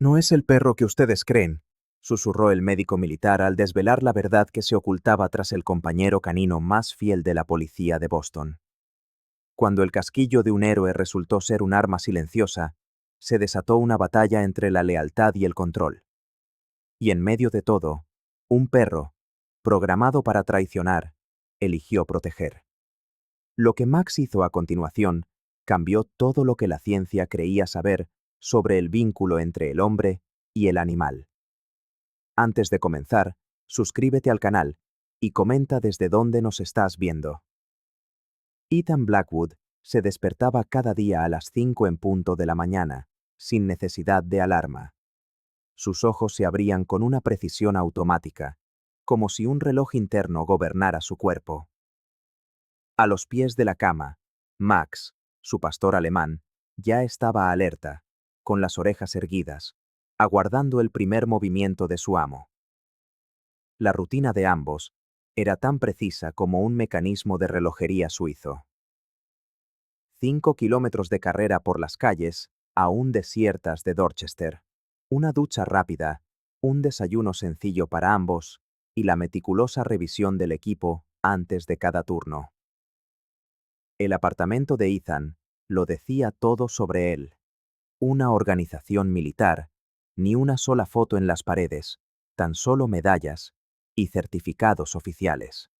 No es el perro que ustedes creen, susurró el médico militar al desvelar la verdad que se ocultaba tras el compañero canino más fiel de la policía de Boston. Cuando el casquillo de un héroe resultó ser un arma silenciosa, se desató una batalla entre la lealtad y el control. Y en medio de todo, un perro, programado para traicionar, eligió proteger. Lo que Max hizo a continuación cambió todo lo que la ciencia creía saber sobre el vínculo entre el hombre y el animal. Antes de comenzar, suscríbete al canal y comenta desde dónde nos estás viendo. Ethan Blackwood se despertaba cada día a las 5 en punto de la mañana, sin necesidad de alarma. Sus ojos se abrían con una precisión automática, como si un reloj interno gobernara su cuerpo. A los pies de la cama, Max, su pastor alemán, ya estaba alerta, con las orejas erguidas, aguardando el primer movimiento de su amo. La rutina de ambos era tan precisa como un mecanismo de relojería suizo. 5 kilómetros de carrera por las calles, aún desiertas de Dorchester, una ducha rápida, un desayuno sencillo para ambos y la meticulosa revisión del equipo antes de cada turno. El apartamento de Ethan lo decía todo sobre él. Una organización militar, ni una sola foto en las paredes, tan solo medallas y certificados oficiales.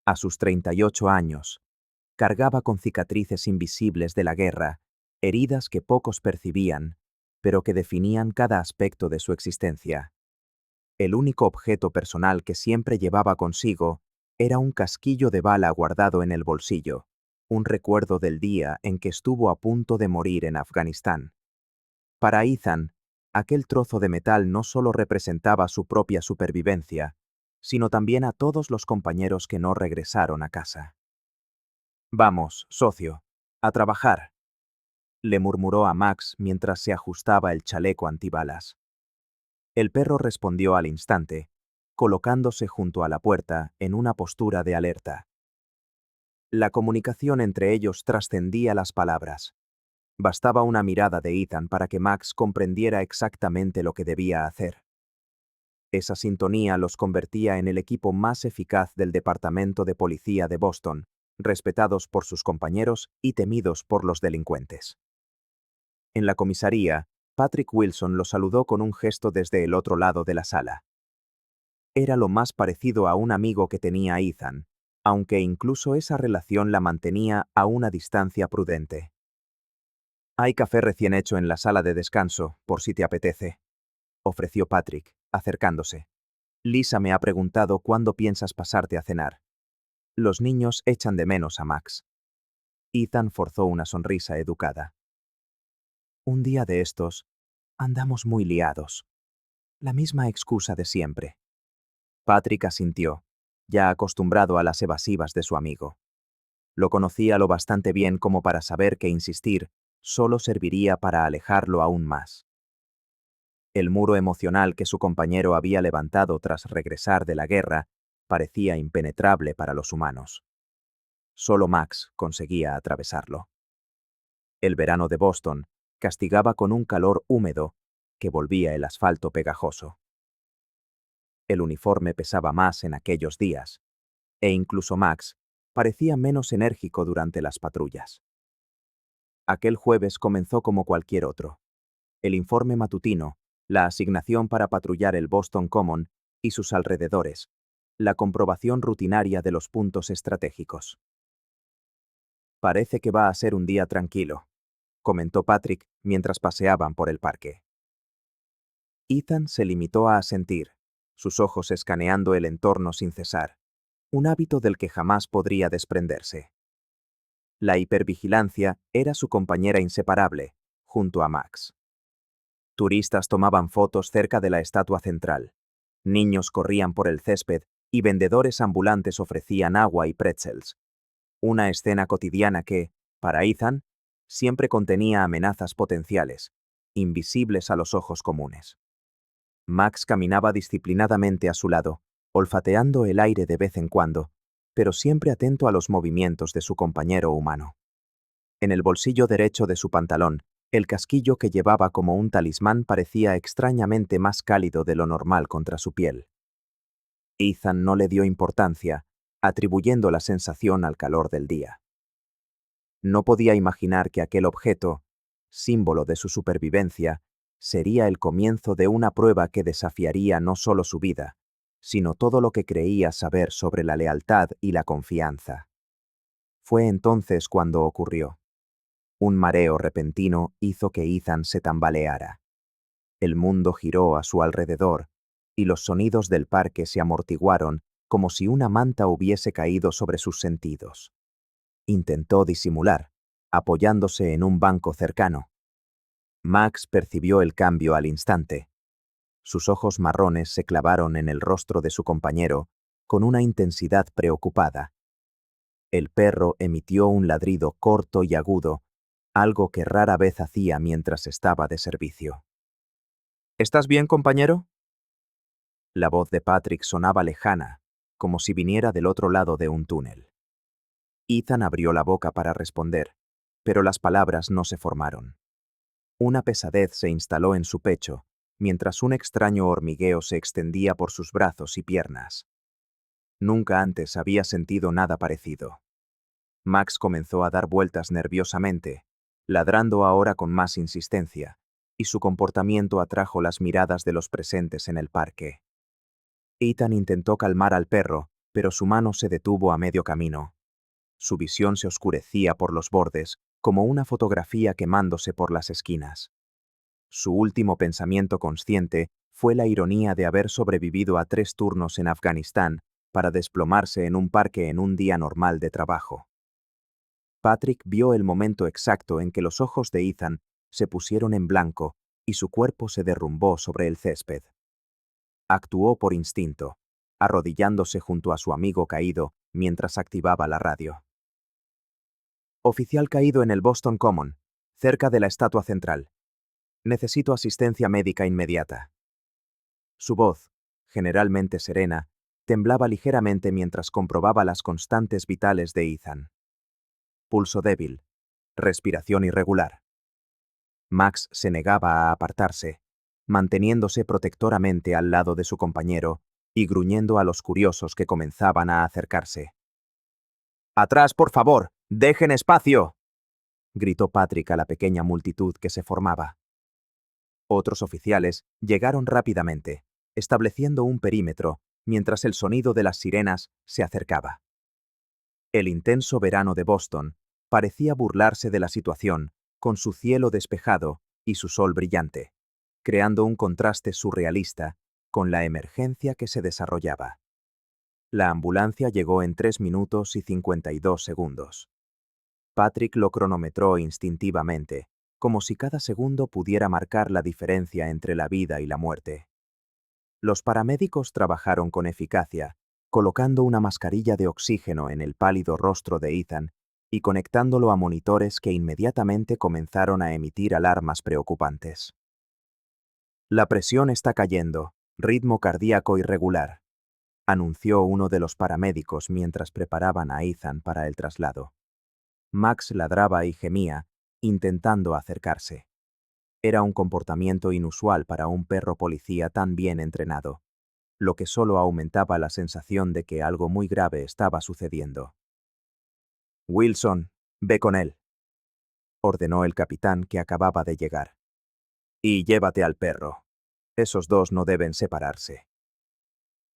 A sus 38 años, cargaba con cicatrices invisibles de la guerra, heridas que pocos percibían, pero que definían cada aspecto de su existencia. El único objeto personal que siempre llevaba consigo era un casquillo de bala guardado en el bolsillo, un recuerdo del día en que estuvo a punto de morir en Afganistán. Para Ethan, aquel trozo de metal no solo representaba su propia supervivencia, sino también a todos los compañeros que no regresaron a casa. «Vamos, socio, a trabajar», le murmuró a Max mientras se ajustaba el chaleco antibalas. El perro respondió al instante, colocándose junto a la puerta en una postura de alerta. La comunicación entre ellos trascendía las palabras. Bastaba una mirada de Ethan para que Max comprendiera exactamente lo que debía hacer. Esa sintonía los convertía en el equipo más eficaz del Departamento de Policía de Boston, respetados por sus compañeros y temidos por los delincuentes. En la comisaría, Patrick Wilson lo saludó con un gesto desde el otro lado de la sala. Era lo más parecido a un amigo que tenía Ethan, aunque incluso esa relación la mantenía a una distancia prudente. «Hay café recién hecho en la sala de descanso, por si te apetece», ofreció Patrick, acercándose. «Lisa me ha preguntado cuándo piensas pasarte a cenar. Los niños echan de menos a Max». Ethan forzó una sonrisa educada. «Un día de estos, andamos muy liados. La misma excusa de siempre». Patrick asintió, ya acostumbrado a las evasivas de su amigo. Lo conocía lo bastante bien como para saber que insistir solo serviría para alejarlo aún más. El muro emocional que su compañero había levantado tras regresar de la guerra parecía impenetrable para los humanos. Solo Max conseguía atravesarlo. El verano de Boston castigaba con un calor húmedo que volvía el asfalto pegajoso. El uniforme pesaba más en aquellos días, e incluso Max parecía menos enérgico durante las patrullas. Aquel jueves comenzó como cualquier otro. El informe matutino, la asignación para patrullar el Boston Common y sus alrededores, la comprobación rutinaria de los puntos estratégicos. «Parece que va a ser un día tranquilo», comentó Patrick mientras paseaban por el parque. Ethan se limitó a asentir, sus ojos escaneando el entorno sin cesar, un hábito del que jamás podría desprenderse. La hipervigilancia era su compañera inseparable, junto a Max. Turistas tomaban fotos cerca de la estatua central. Niños corrían por el césped y vendedores ambulantes ofrecían agua y pretzels. Una escena cotidiana que, para Ethan, siempre contenía amenazas potenciales, invisibles a los ojos comunes. Max caminaba disciplinadamente a su lado, olfateando el aire de vez en cuando, pero siempre atento a los movimientos de su compañero humano. En el bolsillo derecho de su pantalón El casquillo que llevaba como un talismán parecía extrañamente más cálido de lo normal contra su piel. Ethan no le dio importancia, atribuyendo la sensación al calor del día. No podía imaginar que aquel objeto, símbolo de su supervivencia, sería el comienzo de una prueba que desafiaría no solo su vida, sino todo lo que creía saber sobre la lealtad y la confianza. Fue entonces cuando ocurrió. Un mareo repentino hizo que Ethan se tambaleara. El mundo giró a su alrededor, y los sonidos del parque se amortiguaron como si una manta hubiese caído sobre sus sentidos. Intentó disimular, apoyándose en un banco cercano. Max percibió el cambio al instante. Sus ojos marrones se clavaron en el rostro de su compañero con una intensidad preocupada. El perro emitió un ladrido corto y agudo, algo que rara vez hacía mientras estaba de servicio. ¿Estás bien, compañero? La voz de Patrick sonaba lejana, como si viniera del otro lado de un túnel. Ethan abrió la boca para responder, pero las palabras no se formaron. Una pesadez se instaló en su pecho, mientras un extraño hormigueo se extendía por sus brazos y piernas. Nunca antes había sentido nada parecido. Max comenzó a dar vueltas nerviosamente, ladrando ahora con más insistencia, y su comportamiento atrajo las miradas de los presentes en el parque. Ethan intentó calmar al perro, pero su mano se detuvo a medio camino. Su visión se oscurecía por los bordes, como una fotografía quemándose por las esquinas. Su último pensamiento consciente fue la ironía de haber sobrevivido a 3 turnos en Afganistán para desplomarse en un parque en un día normal de trabajo. Patrick vio el momento exacto en que los ojos de Ethan se pusieron en blanco y su cuerpo se derrumbó sobre el césped. Actuó por instinto, arrodillándose junto a su amigo caído mientras activaba la radio. Oficial caído en el Boston Common, cerca de la estatua central. Necesito asistencia médica inmediata. Su voz, generalmente serena, temblaba ligeramente mientras comprobaba las constantes vitales de Ethan. Pulso débil. Respiración irregular. Max se negaba a apartarse, manteniéndose protectoramente al lado de su compañero y gruñendo a los curiosos que comenzaban a acercarse. ¡Atrás, por favor! ¡Dejen espacio!, gritó Patrick a la pequeña multitud que se formaba. Otros oficiales llegaron rápidamente, estableciendo un perímetro, mientras el sonido de las sirenas se acercaba. El intenso verano de Boston parecía burlarse de la situación, con su cielo despejado y su sol brillante, creando un contraste surrealista con la emergencia que se desarrollaba. La ambulancia llegó en 3 minutos y 52 segundos. Patrick lo cronometró instintivamente, como si cada segundo pudiera marcar la diferencia entre la vida y la muerte. Los paramédicos trabajaron con eficacia, colocando una mascarilla de oxígeno en el pálido rostro de Ethan y conectándolo a monitores que inmediatamente comenzaron a emitir alarmas preocupantes. La presión está cayendo, ritmo cardíaco irregular, anunció uno de los paramédicos mientras preparaban a Ethan para el traslado. Max ladraba y gemía, intentando acercarse. Era un comportamiento inusual para un perro policía tan bien entrenado, lo que solo aumentaba la sensación de que algo muy grave estaba sucediendo. «Wilson, ve con él», ordenó el capitán que acababa de llegar. «Y llévate al perro. Esos dos no deben separarse».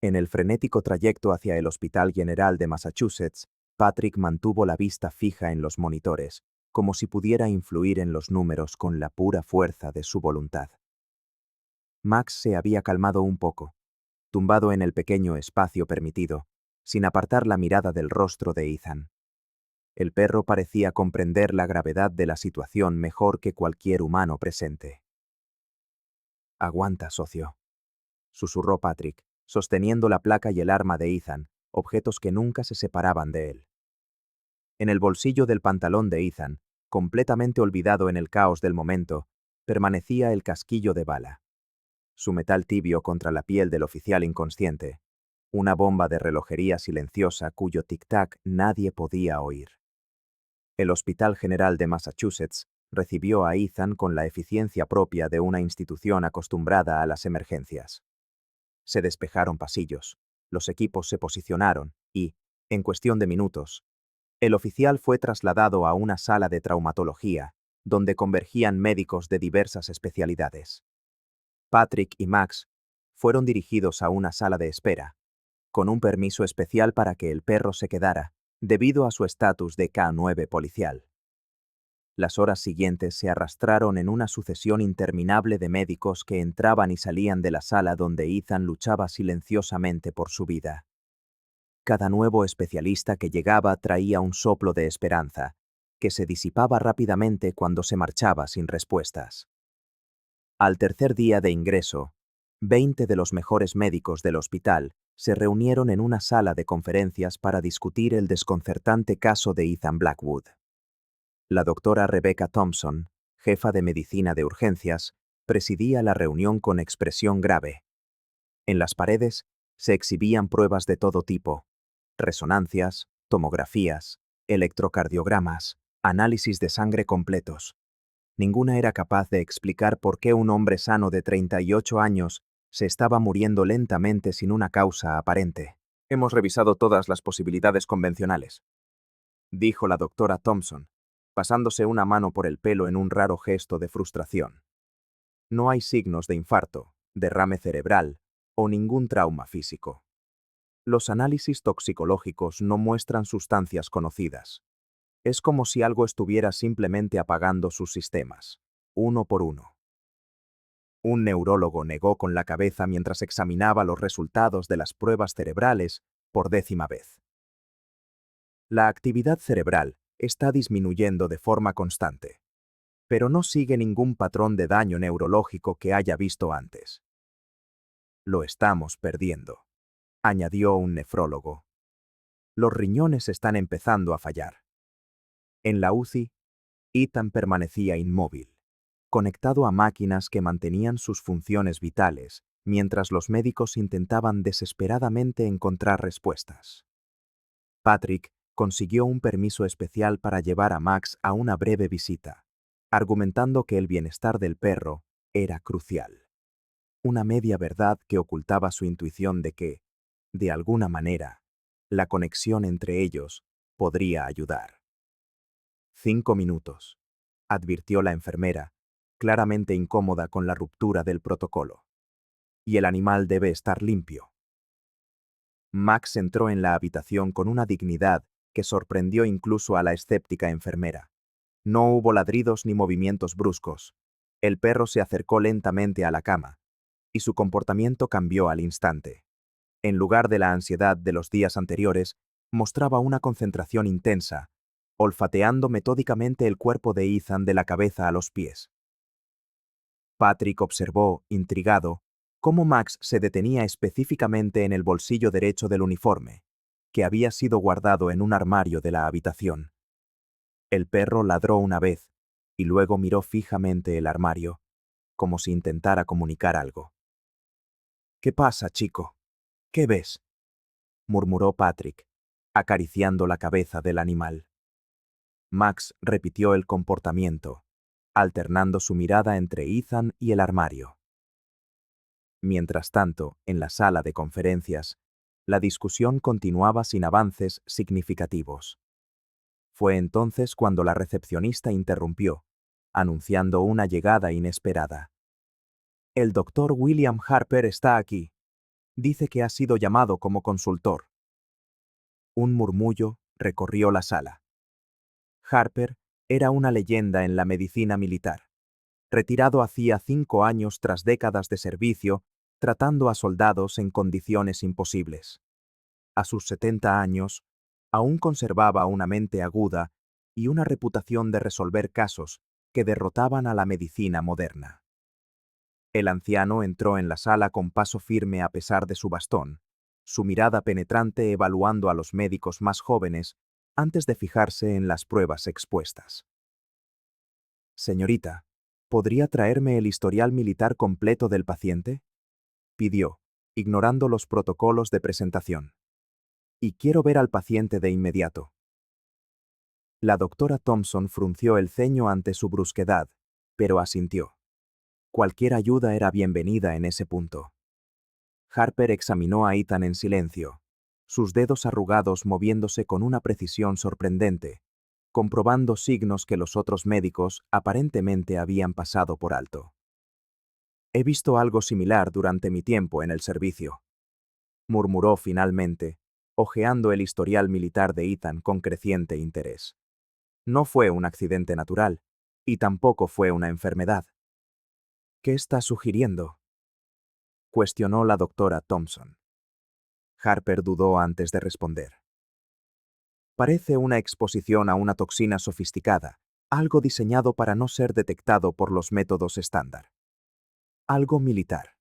En el frenético trayecto hacia el Hospital General de Massachusetts, Patrick mantuvo la vista fija en los monitores, como si pudiera influir en los números con la pura fuerza de su voluntad. Max se había calmado un poco, tumbado en el pequeño espacio permitido, sin apartar la mirada del rostro de Ethan. El perro parecía comprender la gravedad de la situación mejor que cualquier humano presente. «Aguanta, socio», susurró Patrick, sosteniendo la placa y el arma de Ethan, objetos que nunca se separaban de él. En el bolsillo del pantalón de Ethan, completamente olvidado en el caos del momento, permanecía el casquillo de bala. Su metal tibio contra la piel del oficial inconsciente, una bomba de relojería silenciosa cuyo tic-tac nadie podía oír. El Hospital General de Massachusetts recibió a Ethan con la eficiencia propia de una institución acostumbrada a las emergencias. Se despejaron pasillos, los equipos se posicionaron y, en cuestión de minutos, el oficial fue trasladado a una sala de traumatología, donde convergían médicos de diversas especialidades. Patrick y Max fueron dirigidos a una sala de espera, con un permiso especial para que el perro se quedara, debido a su estatus de K9 policial. Las horas siguientes se arrastraron en una sucesión interminable de médicos que entraban y salían de la sala donde Ethan luchaba silenciosamente por su vida. Cada nuevo especialista que llegaba traía un soplo de esperanza, que se disipaba rápidamente cuando se marchaba sin respuestas. Al tercer día de ingreso, 20 de los mejores médicos del hospital se reunieron en una sala de conferencias para discutir el desconcertante caso de Ethan Blackwood. La doctora Rebecca Thompson, jefa de medicina de urgencias, presidía la reunión con expresión grave. En las paredes se exhibían pruebas de todo tipo: resonancias, tomografías, electrocardiogramas, análisis de sangre completos. Ninguna era capaz de explicar por qué un hombre sano de 38 años se estaba muriendo lentamente sin una causa aparente. Hemos revisado todas las posibilidades convencionales, dijo la doctora Thompson, pasándose una mano por el pelo en un raro gesto de frustración. No hay signos de infarto, derrame cerebral o ningún trauma físico. Los análisis toxicológicos no muestran sustancias conocidas. Es como si algo estuviera simplemente apagando sus sistemas, uno por uno. Un neurólogo negó con la cabeza mientras examinaba los resultados de las pruebas cerebrales por 10ª vez. La actividad cerebral está disminuyendo de forma constante, pero no sigue ningún patrón de daño neurológico que haya visto antes. Lo estamos perdiendo, añadió un nefrólogo. Los riñones están empezando a fallar. En la UCI, Ethan permanecía inmóvil, conectado a máquinas que mantenían sus funciones vitales, mientras los médicos intentaban desesperadamente encontrar respuestas. Patrick consiguió un permiso especial para llevar a Max a una breve visita, argumentando que el bienestar del perro era crucial. Una media verdad que ocultaba su intuición de que, de alguna manera, la conexión entre ellos podría ayudar. 5 minutos, advirtió la enfermera, claramente incómoda con la ruptura del protocolo. Y el animal debe estar limpio. Max entró en la habitación con una dignidad que sorprendió incluso a la escéptica enfermera. No hubo ladridos ni movimientos bruscos. El perro se acercó lentamente a la cama, y su comportamiento cambió al instante. En lugar de la ansiedad de los días anteriores, mostraba una concentración intensa, olfateando metódicamente el cuerpo de Ethan de la cabeza a los pies. Patrick observó, intrigado, cómo Max se detenía específicamente en el bolsillo derecho del uniforme, que había sido guardado en un armario de la habitación. El perro ladró una vez, y luego miró fijamente el armario, como si intentara comunicar algo. «¿Qué pasa, chico? ¿Qué ves?», murmuró Patrick, acariciando la cabeza del animal. Max repitió el comportamiento, alternando su mirada entre Ethan y el armario. Mientras tanto, en la sala de conferencias, la discusión continuaba sin avances significativos. Fue entonces cuando la recepcionista interrumpió, anunciando una llegada inesperada. «El doctor William Harper está aquí. Dice que ha sido llamado como consultor». Un murmullo recorrió la sala. Harper era una leyenda en la medicina militar. Retirado hacía 5 años tras décadas de servicio, tratando a soldados en condiciones imposibles. A sus 70 años, aún conservaba una mente aguda y una reputación de resolver casos que derrotaban a la medicina moderna. El anciano entró en la sala con paso firme a pesar de su bastón, su mirada penetrante evaluando a los médicos más jóvenes antes de fijarse en las pruebas expuestas. «Señorita, ¿podría traerme el historial militar completo del paciente?», pidió, ignorando los protocolos de presentación. «Y quiero ver al paciente de inmediato». La doctora Thompson frunció el ceño ante su brusquedad, pero asintió. Cualquier ayuda era bienvenida en ese punto. Harper examinó a Ethan en silencio, sus dedos arrugados moviéndose con una precisión sorprendente, comprobando signos que los otros médicos aparentemente habían pasado por alto. He visto algo similar durante mi tiempo en el servicio, murmuró finalmente, hojeando el historial militar de Ethan con creciente interés. No fue un accidente natural, y tampoco fue una enfermedad. ¿Qué está sugiriendo?, cuestionó la doctora Thompson. Harper dudó antes de responder. Parece una exposición a una toxina sofisticada, algo diseñado para no ser detectado por los métodos estándar. Algo militar.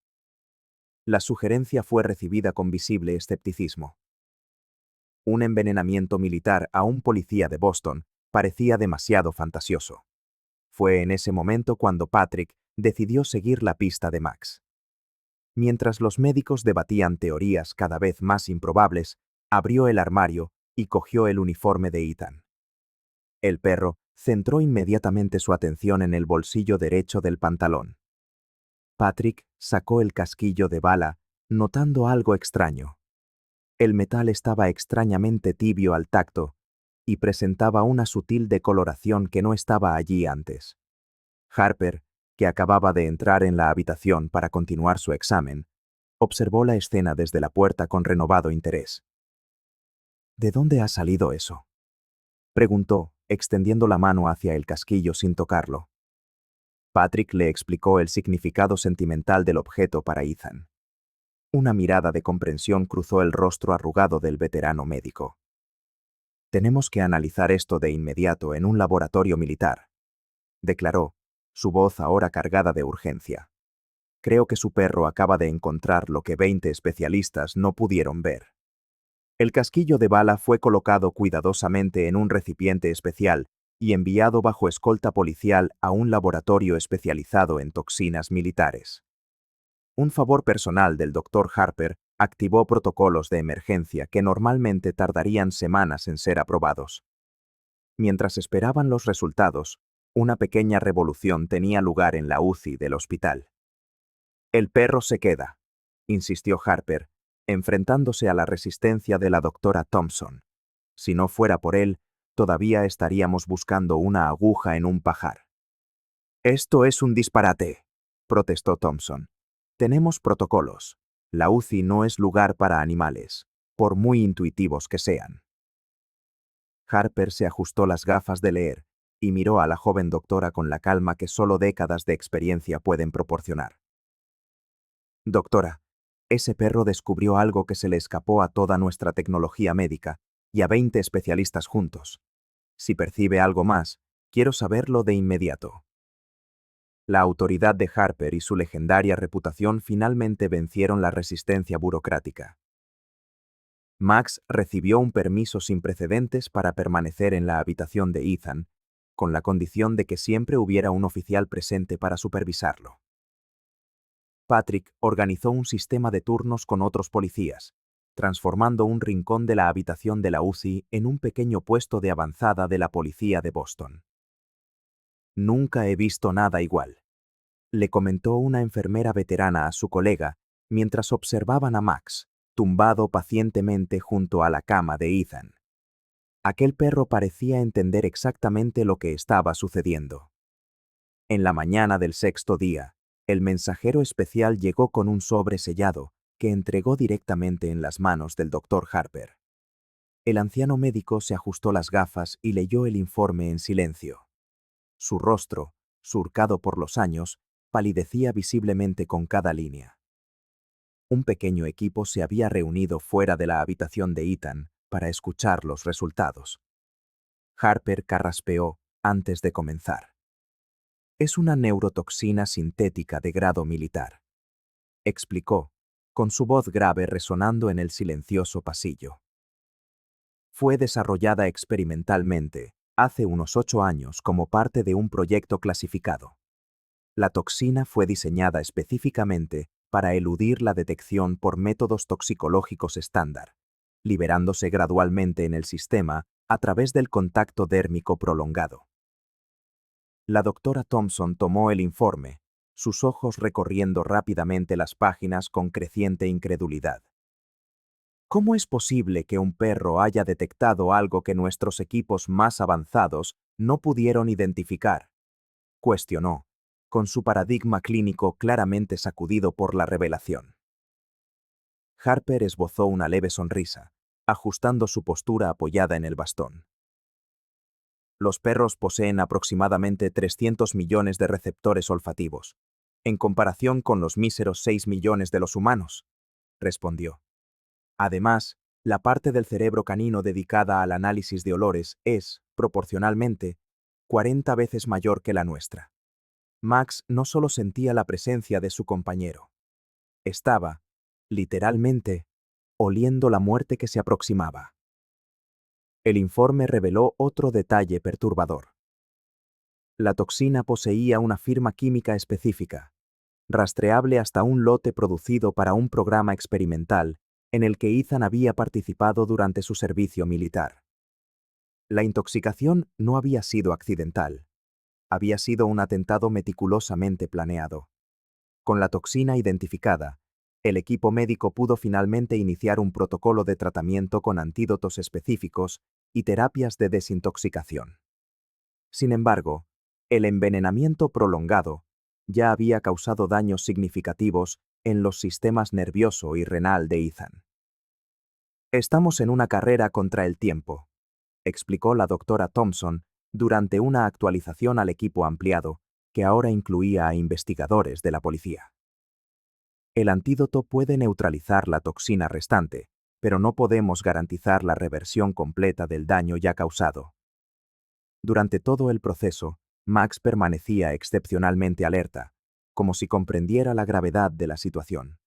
La sugerencia fue recibida con visible escepticismo. Un envenenamiento militar a un policía de Boston parecía demasiado fantasioso. Fue en ese momento cuando Patrick decidió seguir la pista de Max. Mientras los médicos debatían teorías cada vez más improbables, abrió el armario y cogió el uniforme de Ethan. El perro centró inmediatamente su atención en el bolsillo derecho del pantalón. Patrick sacó el casquillo de bala, notando algo extraño. El metal estaba extrañamente tibio al tacto y presentaba una sutil decoloración que no estaba allí antes. Harper, que acababa de entrar en la habitación para continuar su examen, observó la escena desde la puerta con renovado interés. ¿De dónde ha salido eso?, preguntó, extendiendo la mano hacia el casquillo sin tocarlo. Patrick le explicó el significado sentimental del objeto para Ethan. Una mirada de comprensión cruzó el rostro arrugado del veterano médico. Tenemos que analizar esto de inmediato en un laboratorio militar, declaró, su voz ahora cargada de urgencia. Creo que su perro acaba de encontrar lo que 20 especialistas no pudieron ver. El casquillo de bala fue colocado cuidadosamente en un recipiente especial y enviado bajo escolta policial a un laboratorio especializado en toxinas militares. Un favor personal del Dr. Harper activó protocolos de emergencia que normalmente tardarían semanas en ser aprobados. Mientras esperaban los resultados, una pequeña revolución tenía lugar en la UCI del hospital. El perro se queda, insistió Harper, enfrentándose a la resistencia de la doctora Thompson. Si no fuera por él, todavía estaríamos buscando una aguja en un pajar. Esto es un disparate, protestó Thompson. Tenemos protocolos. La UCI no es lugar para animales, por muy intuitivos que sean. Harper se ajustó las gafas de leer y miró a la joven doctora con la calma que solo décadas de experiencia pueden proporcionar. Doctora, ese perro descubrió algo que se le escapó a toda nuestra tecnología médica y a 20 especialistas juntos. Si percibe algo más, quiero saberlo de inmediato. La autoridad de Harper y su legendaria reputación finalmente vencieron la resistencia burocrática. Max recibió un permiso sin precedentes para permanecer en la habitación de Ethan, con la condición de que siempre hubiera un oficial presente para supervisarlo. Patrick organizó un sistema de turnos con otros policías, transformando un rincón de la habitación de la UCI en un pequeño puesto de avanzada de la policía de Boston. Nunca he visto nada igual, le comentó una enfermera veterana a su colega mientras observaban a Max, tumbado pacientemente junto a la cama de Ethan. Aquel perro parecía entender exactamente lo que estaba sucediendo. En la mañana del sexto día, el mensajero especial llegó con un sobre sellado que entregó directamente en las manos del Dr. Harper. El anciano médico se ajustó las gafas y leyó el informe en silencio. Su rostro, surcado por los años, palidecía visiblemente con cada línea. Un pequeño equipo se había reunido fuera de la habitación de Ethan para escuchar los resultados. Harper carraspeó antes de comenzar. Es una neurotoxina sintética de grado militar, explicó, con su voz grave resonando en el silencioso pasillo. Fue desarrollada experimentalmente hace unos 8 años como parte de un proyecto clasificado. La toxina fue diseñada específicamente para eludir la detección por métodos toxicológicos estándar, liberándose gradualmente en el sistema a través del contacto dérmico prolongado. La doctora Thompson tomó el informe, sus ojos recorriendo rápidamente las páginas con creciente incredulidad. ¿Cómo es posible que un perro haya detectado algo que nuestros equipos más avanzados no pudieron identificar?, cuestionó, con su paradigma clínico claramente sacudido por la revelación. Harper esbozó una leve sonrisa, ajustando su postura apoyada en el bastón. Los perros poseen aproximadamente 300 millones de receptores olfativos, en comparación con los míseros 6 millones de los humanos, respondió. Además, la parte del cerebro canino dedicada al análisis de olores es, proporcionalmente, 40 veces mayor que la nuestra. Max no solo sentía la presencia de su compañero. Estaba, literalmente, oliendo la muerte que se aproximaba. El informe reveló otro detalle perturbador. La toxina poseía una firma química específica, rastreable hasta un lote producido para un programa experimental en el que Ethan había participado durante su servicio militar. La intoxicación no había sido accidental. Había sido un atentado meticulosamente planeado. Con la toxina identificada, el equipo médico pudo finalmente iniciar un protocolo de tratamiento con antídotos específicos y terapias de desintoxicación. Sin embargo, el envenenamiento prolongado ya había causado daños significativos en los sistemas nervioso y renal de Ethan. Estamos en una carrera contra el tiempo, explicó la doctora Thompson durante una actualización al equipo ampliado, que ahora incluía a investigadores de la policía. El antídoto puede neutralizar la toxina restante, pero no podemos garantizar la reversión completa del daño ya causado. Durante todo el proceso, Max permanecía excepcionalmente alerta, como si comprendiera la gravedad de la situación.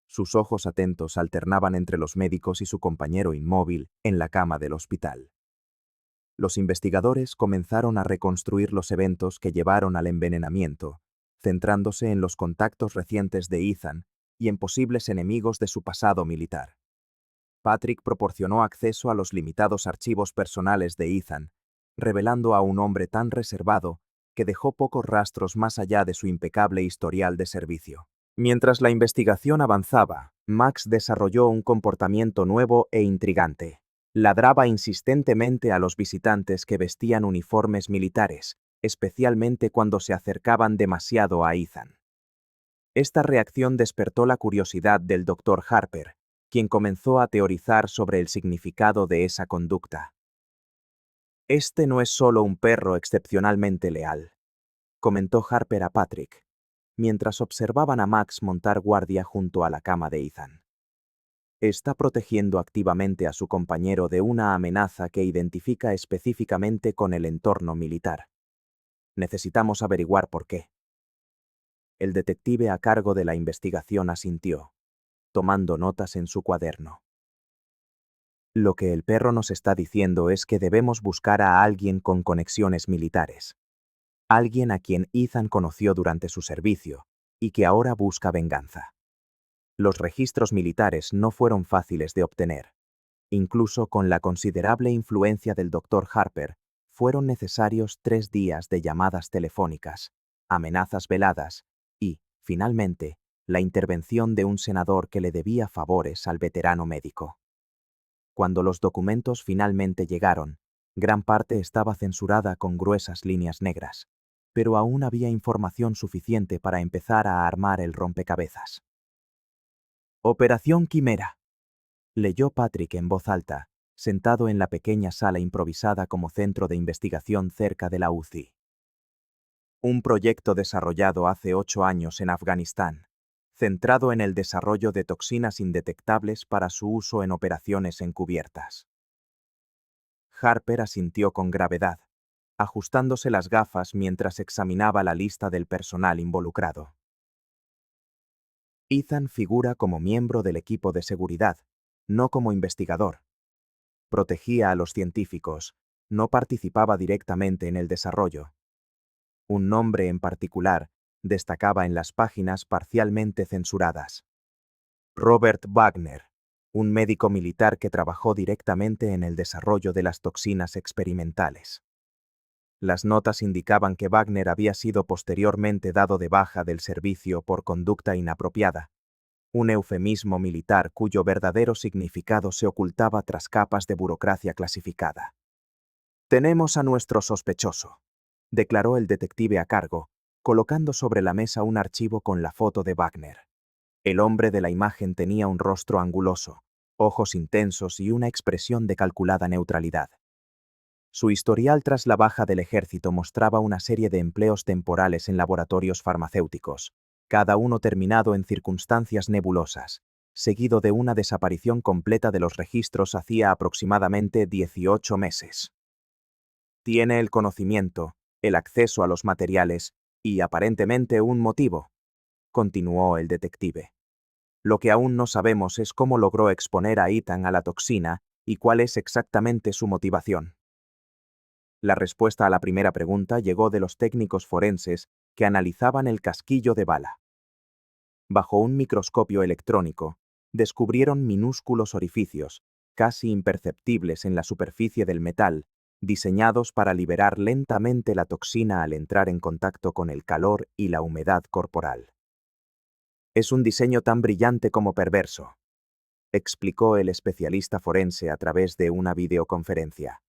Sus ojos atentos alternaban entre los médicos y su compañero inmóvil en la cama del hospital. Los investigadores comenzaron a reconstruir los eventos que llevaron al envenenamiento, centrándose en los contactos recientes de Ethan y en posibles enemigos de su pasado militar. Patrick proporcionó acceso a los limitados archivos personales de Ethan, revelando a un hombre tan reservado que dejó pocos rastros más allá de su impecable historial de servicio. Mientras la investigación avanzaba, Max desarrolló un comportamiento nuevo e intrigante. Ladraba insistentemente a los visitantes que vestían uniformes militares, especialmente cuando se acercaban demasiado a Ethan. Esta reacción despertó la curiosidad del Dr. Harper, quien comenzó a teorizar sobre el significado de esa conducta. Este no es solo un perro excepcionalmente leal, comentó Harper a Patrick, mientras observaban a Max montar guardia junto a la cama de Ethan. Está protegiendo activamente a su compañero de una amenaza que identifica específicamente con el entorno militar. Necesitamos averiguar por qué. El detective a cargo de la investigación asintió, tomando notas en su cuaderno. Lo que el perro nos está diciendo es que debemos buscar a alguien con conexiones militares. Alguien a quien Ethan conoció durante su servicio y que ahora busca venganza. Los registros militares no fueron fáciles de obtener. Incluso con la considerable influencia del Dr. Harper, fueron necesarios 3 días de llamadas telefónicas, amenazas veladas y, finalmente, la intervención de un senador que le debía favores al veterano médico. Cuando los documentos finalmente llegaron, gran parte estaba censurada con gruesas líneas negras, pero aún había información suficiente para empezar a armar el rompecabezas. Operación Quimera, leyó Patrick en voz alta, sentado en la pequeña sala improvisada como centro de investigación cerca de la UCI. Un proyecto desarrollado hace 8 años en Afganistán, centrado en el desarrollo de toxinas indetectables para su uso en operaciones encubiertas. Harper asintió con gravedad, ajustándose las gafas mientras examinaba la lista del personal involucrado. Ethan figura como miembro del equipo de seguridad, no como investigador. Protegía a los científicos, no participaba directamente en el desarrollo. Un nombre en particular destacaba en las páginas parcialmente censuradas. Robert Wagner, un médico militar que trabajó directamente en el desarrollo de las toxinas experimentales. Las notas indicaban que Wagner había sido posteriormente dado de baja del servicio por conducta inapropiada, un eufemismo militar cuyo verdadero significado se ocultaba tras capas de burocracia clasificada. «Tenemos a nuestro sospechoso», declaró el detective a cargo, colocando sobre la mesa un archivo con la foto de Wagner. El hombre de la imagen tenía un rostro anguloso, ojos intensos y una expresión de calculada neutralidad. Su historial tras la baja del ejército mostraba una serie de empleos temporales en laboratorios farmacéuticos, cada uno terminado en circunstancias nebulosas, seguido de una desaparición completa de los registros hacía aproximadamente 18 meses. Tiene el conocimiento, el acceso a los materiales y, aparentemente, un motivo, continuó el detective. Lo que aún no sabemos es cómo logró exponer a Ethan a la toxina y cuál es exactamente su motivación. La respuesta a la primera pregunta llegó de los técnicos forenses que analizaban el casquillo de bala. Bajo un microscopio electrónico, descubrieron minúsculos orificios, casi imperceptibles en la superficie del metal, diseñados para liberar lentamente la toxina al entrar en contacto con el calor y la humedad corporal. «Es un diseño tan brillante como perverso», explicó el especialista forense a través de una videoconferencia.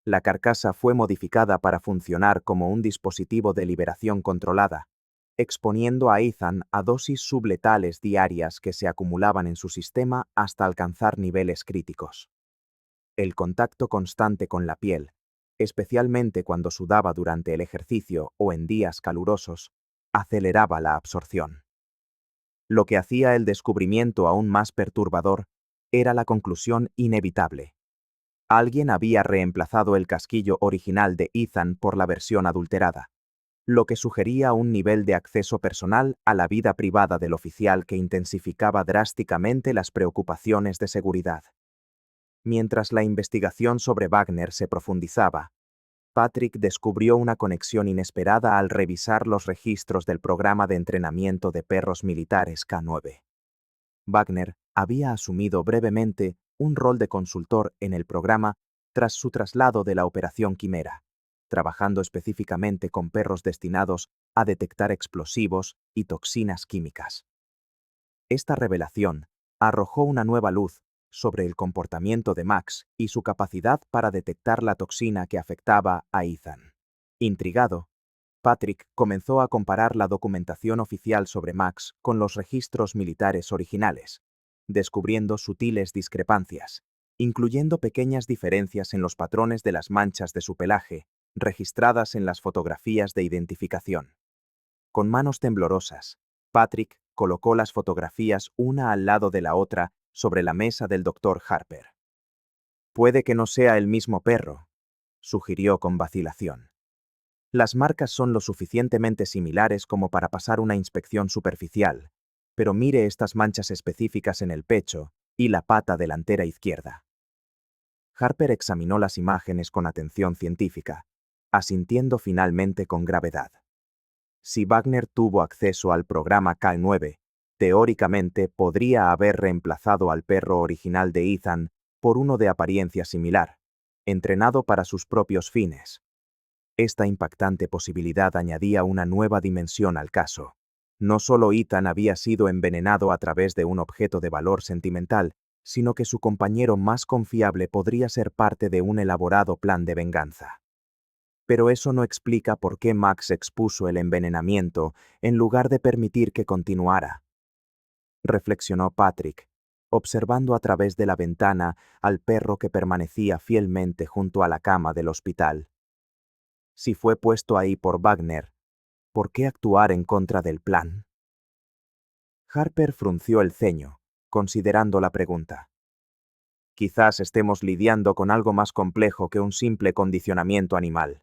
La carcasa fue modificada para funcionar como un dispositivo de liberación controlada, exponiendo a Ethan a dosis subletales diarias que se acumulaban en su sistema hasta alcanzar niveles críticos. El contacto constante con la piel, especialmente cuando sudaba durante el ejercicio o en días calurosos, aceleraba la absorción. Lo que hacía el descubrimiento aún más perturbador era la conclusión inevitable. Alguien había reemplazado el casquillo original de Ethan por la versión adulterada, lo que sugería un nivel de acceso personal a la vida privada del oficial que intensificaba drásticamente las preocupaciones de seguridad. Mientras la investigación sobre Wagner se profundizaba, Patrick descubrió una conexión inesperada al revisar los registros del programa de entrenamiento de perros militares K9. Wagner había asumido brevemente un rol de consultor en el programa tras su traslado de la Operación Quimera, trabajando específicamente con perros destinados a detectar explosivos y toxinas químicas. Esta revelación arrojó una nueva luz sobre el comportamiento de Max y su capacidad para detectar la toxina que afectaba a Ethan. Intrigado, Patrick comenzó a comparar la documentación oficial sobre Max con los registros militares originales, descubriendo sutiles discrepancias, incluyendo pequeñas diferencias en los patrones de las manchas de su pelaje, registradas en las fotografías de identificación. Con manos temblorosas, Patrick colocó las fotografías una al lado de la otra sobre la mesa del Dr. Harper. «Puede que no sea el mismo perro», sugirió con vacilación. «Las marcas son lo suficientemente similares como para pasar una inspección superficial, pero mire estas manchas específicas en el pecho y la pata delantera izquierda». Harper examinó las imágenes con atención científica, asintiendo finalmente con gravedad. Si Wagner tuvo acceso al programa K9, teóricamente podría haber reemplazado al perro original de Ethan por uno de apariencia similar, entrenado para sus propios fines. Esta impactante posibilidad añadía una nueva dimensión al caso. No solo Ethan había sido envenenado a través de un objeto de valor sentimental, sino que su compañero más confiable podría ser parte de un elaborado plan de venganza. Pero eso no explica por qué Max expuso el envenenamiento en lugar de permitir que continuara, reflexionó Patrick, observando a través de la ventana al perro que permanecía fielmente junto a la cama del hospital. Si fue puesto ahí por Wagner, ¿por qué actuar en contra del plan? Harper frunció el ceño, considerando la pregunta. Quizás estemos lidiando con algo más complejo que un simple condicionamiento animal.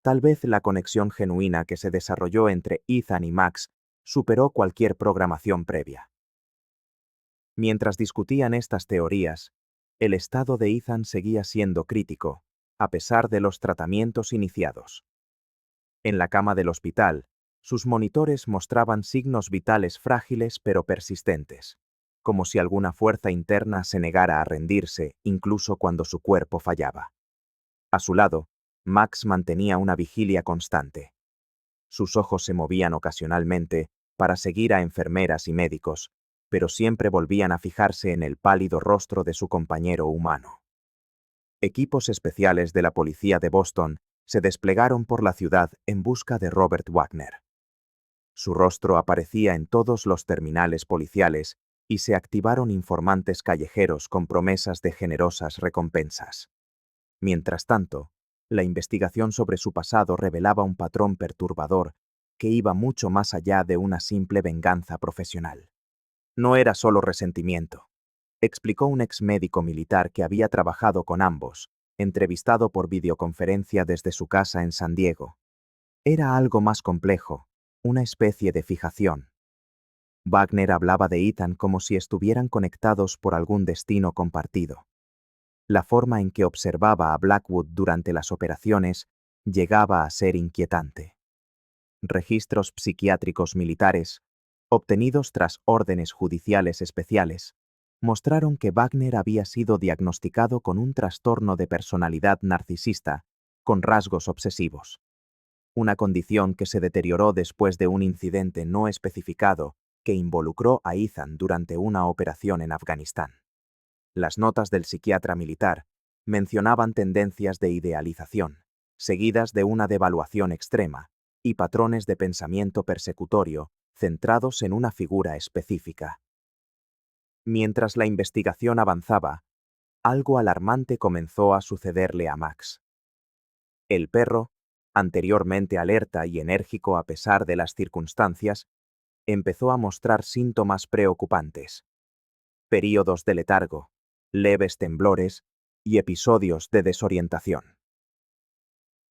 Tal vez la conexión genuina que se desarrolló entre Ethan y Max superó cualquier programación previa. Mientras discutían estas teorías, el estado de Ethan seguía siendo crítico, a pesar de los tratamientos iniciados. En la cama del hospital, sus monitores mostraban signos vitales frágiles pero persistentes, como si alguna fuerza interna se negara a rendirse incluso cuando su cuerpo fallaba. A su lado, Max mantenía una vigilia constante. Sus ojos se movían ocasionalmente para seguir a enfermeras y médicos, pero siempre volvían a fijarse en el pálido rostro de su compañero humano. Equipos especiales de la policía de Boston se desplegaron por la ciudad en busca de Robert Wagner. Su rostro aparecía en todos los terminales policiales y se activaron informantes callejeros con promesas de generosas recompensas. Mientras tanto, la investigación sobre su pasado revelaba un patrón perturbador que iba mucho más allá de una simple venganza profesional. No era solo resentimiento, explicó un ex médico militar que había trabajado con ambos, entrevistado por videoconferencia desde su casa en San Diego. Era algo más complejo, una especie de fijación. Wagner hablaba de Ethan como si estuvieran conectados por algún destino compartido. La forma en que observaba a Blackwood durante las operaciones llegaba a ser inquietante. Registros psiquiátricos militares, obtenidos tras órdenes judiciales especiales, mostraron que Wagner había sido diagnosticado con un trastorno de personalidad narcisista con rasgos obsesivos. Una condición que se deterioró después de un incidente no especificado que involucró a Ethan durante una operación en Afganistán. Las notas del psiquiatra militar mencionaban tendencias de idealización, seguidas de una devaluación extrema, y patrones de pensamiento persecutorio centrados en una figura específica. Mientras la investigación avanzaba, algo alarmante comenzó a sucederle a Max. El perro, anteriormente alerta y enérgico a pesar de las circunstancias, empezó a mostrar síntomas preocupantes. Períodos de letargo, leves temblores y episodios de desorientación.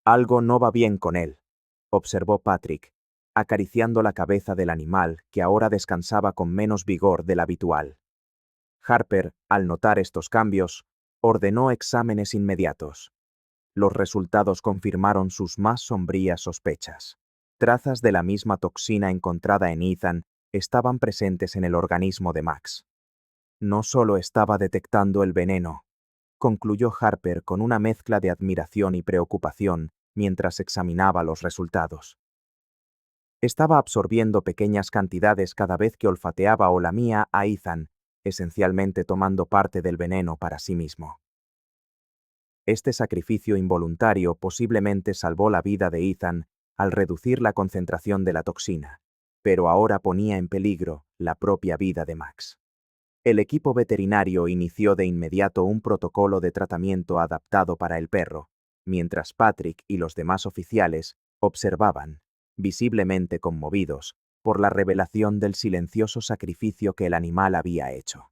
Algo no va bien con él, observó Patrick, acariciando la cabeza del animal que ahora descansaba con menos vigor del habitual. Harper, al notar estos cambios, ordenó exámenes inmediatos. Los resultados confirmaron sus más sombrías sospechas. Trazas de la misma toxina encontrada en Ethan estaban presentes en el organismo de Max. No solo estaba detectando el veneno, concluyó Harper con una mezcla de admiración y preocupación mientras examinaba los resultados. Estaba absorbiendo pequeñas cantidades cada vez que olfateaba o lamía a Ethan, esencialmente tomando parte del veneno para sí mismo. Este sacrificio involuntario posiblemente salvó la vida de Ethan al reducir la concentración de la toxina, pero ahora ponía en peligro la propia vida de Max. El equipo veterinario inició de inmediato un protocolo de tratamiento adaptado para el perro, mientras Patrick y los demás oficiales observaban, visiblemente conmovidos, por la revelación del silencioso sacrificio que el animal había hecho.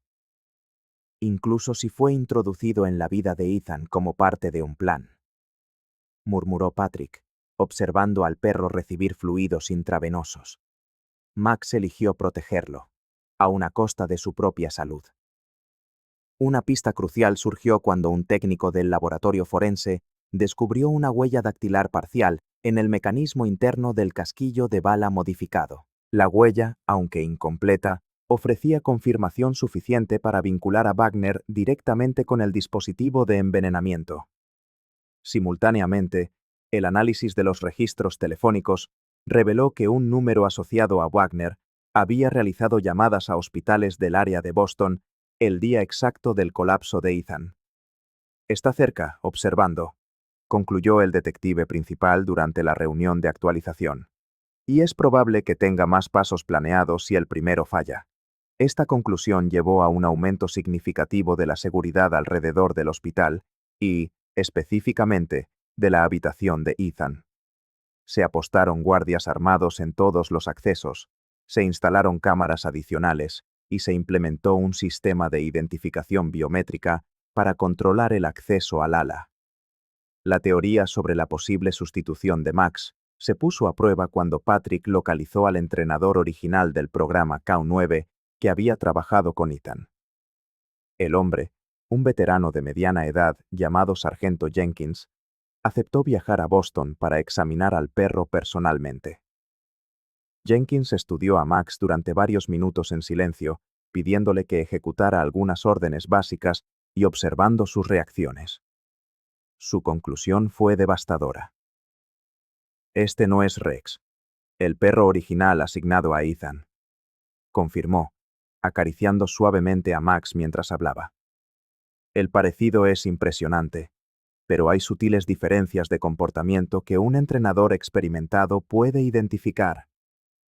Incluso si fue introducido en la vida de Ethan como parte de un plan, murmuró Patrick, observando al perro recibir fluidos intravenosos. Max eligió protegerlo, aun a costa de su propia salud. Una pista crucial surgió cuando un técnico del laboratorio forense descubrió una huella dactilar parcial en el mecanismo interno del casquillo de bala modificado. La huella, aunque incompleta, ofrecía confirmación suficiente para vincular a Wagner directamente con el dispositivo de envenenamiento. Simultáneamente, el análisis de los registros telefónicos reveló que un número asociado a Wagner había realizado llamadas a hospitales del área de Boston el día exacto del colapso de Ethan. Está cerca, observando, concluyó el detective principal durante la reunión de actualización. Y es probable que tenga más pasos planeados si el primero falla. Esta conclusión llevó a un aumento significativo de la seguridad alrededor del hospital y, específicamente, de la habitación de Ethan. Se apostaron guardias armados en todos los accesos, se instalaron cámaras adicionales y se implementó un sistema de identificación biométrica para controlar el acceso al ala. La teoría sobre la posible sustitución de Max se puso a prueba cuando Patrick localizó al entrenador original del programa K9 que había trabajado con Ethan. El hombre, un veterano de mediana edad llamado Sargento Jenkins, aceptó viajar a Boston para examinar al perro personalmente. Jenkins estudió a Max durante varios minutos en silencio pidiéndole que ejecutara algunas órdenes básicas y observando sus reacciones. Su conclusión fue devastadora. Este no es Rex, el perro original asignado a Ethan, confirmó, acariciando suavemente a Max mientras hablaba. El parecido es impresionante, pero hay sutiles diferencias de comportamiento que un entrenador experimentado puede identificar.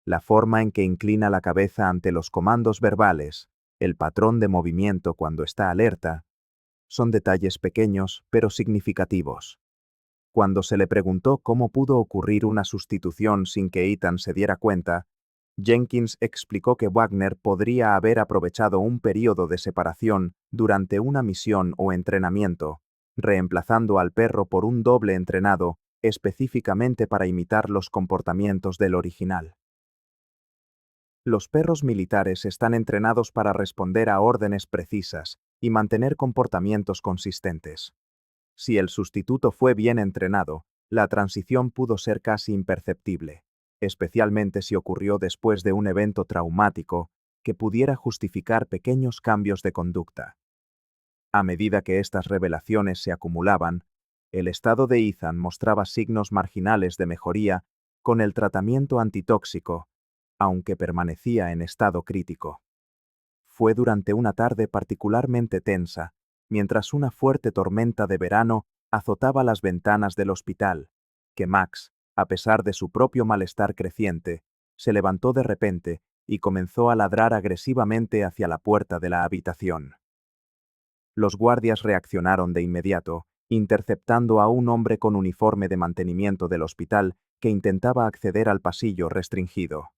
La forma en que inclina la cabeza ante los comandos verbales, el patrón de movimiento cuando está alerta, son detalles pequeños pero significativos. Cuando se le preguntó cómo pudo ocurrir una sustitución sin que Ethan se diera cuenta, Jenkins explicó que Wagner podría haber aprovechado un período de separación durante una misión o entrenamiento, reemplazando al perro por un doble entrenado específicamente para imitar los comportamientos del original. Los perros militares están entrenados para responder a órdenes precisas y mantener comportamientos consistentes. Si el sustituto fue bien entrenado, la transición pudo ser casi imperceptible, especialmente si ocurrió después de un evento traumático que pudiera justificar pequeños cambios de conducta. A medida que estas revelaciones se acumulaban, el estado de Ethan mostraba signos marginales de mejoría con el tratamiento antitóxico, aunque permanecía en estado crítico. Fue durante una tarde particularmente tensa, mientras una fuerte tormenta de verano azotaba las ventanas del hospital, que Max, a pesar de su propio malestar creciente, se levantó de repente y comenzó a ladrar agresivamente hacia la puerta de la habitación. Los guardias reaccionaron de inmediato, interceptando a un hombre con uniforme de mantenimiento del hospital que intentaba acceder al pasillo restringido.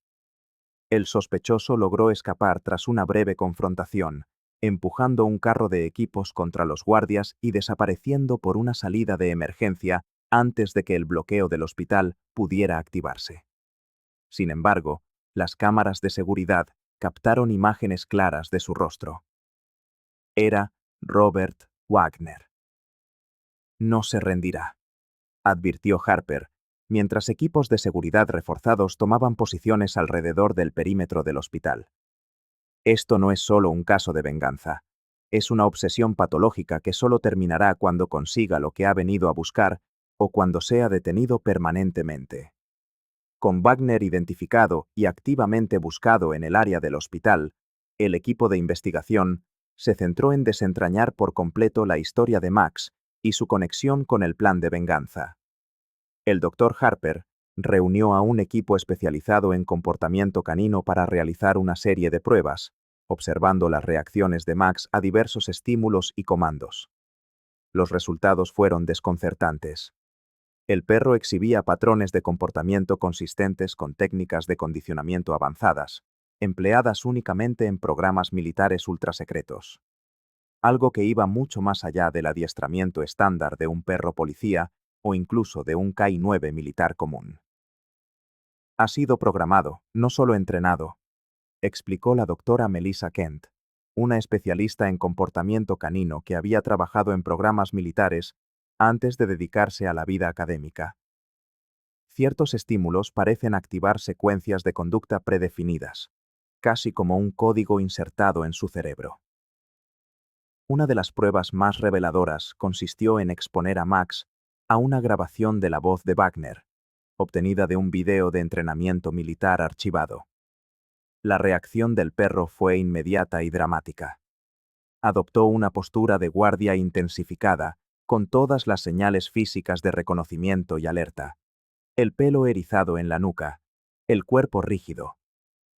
El sospechoso logró escapar tras una breve confrontación, empujando un carro de equipos contra los guardias y desapareciendo por una salida de emergencia antes de que el bloqueo del hospital pudiera activarse. Sin embargo, las cámaras de seguridad captaron imágenes claras de su rostro. Era Robert Wagner. No se rendirá, advirtió Harper, mientras equipos de seguridad reforzados tomaban posiciones alrededor del perímetro del hospital. Esto no es solo un caso de venganza. Es una obsesión patológica que solo terminará cuando consiga lo que ha venido a buscar o cuando sea detenido permanentemente. Con Wagner identificado y activamente buscado en el área del hospital, el equipo de investigación se centró en desentrañar por completo la historia de Max y su conexión con el plan de venganza. El Dr. Harper reunió a un equipo especializado en comportamiento canino para realizar una serie de pruebas, observando las reacciones de Max a diversos estímulos y comandos. Los resultados fueron desconcertantes. El perro exhibía patrones de comportamiento consistentes con técnicas de condicionamiento avanzadas, empleadas únicamente en programas militares ultrasecretos. Algo que iba mucho más allá del adiestramiento estándar de un perro policía o incluso de un K-9 militar común. Ha sido programado, no solo entrenado, explicó la doctora Melissa Kent, una especialista en comportamiento canino que había trabajado en programas militares antes de dedicarse a la vida académica. Ciertos estímulos parecen activar secuencias de conducta predefinidas, casi como un código insertado en su cerebro. Una de las pruebas más reveladoras consistió en exponer a Max a una grabación de la voz de Wagner, obtenida de un video de entrenamiento militar archivado. La reacción del perro fue inmediata y dramática. Adoptó una postura de guardia intensificada, con todas las señales físicas de reconocimiento y alerta. El pelo erizado en la nuca, el cuerpo rígido,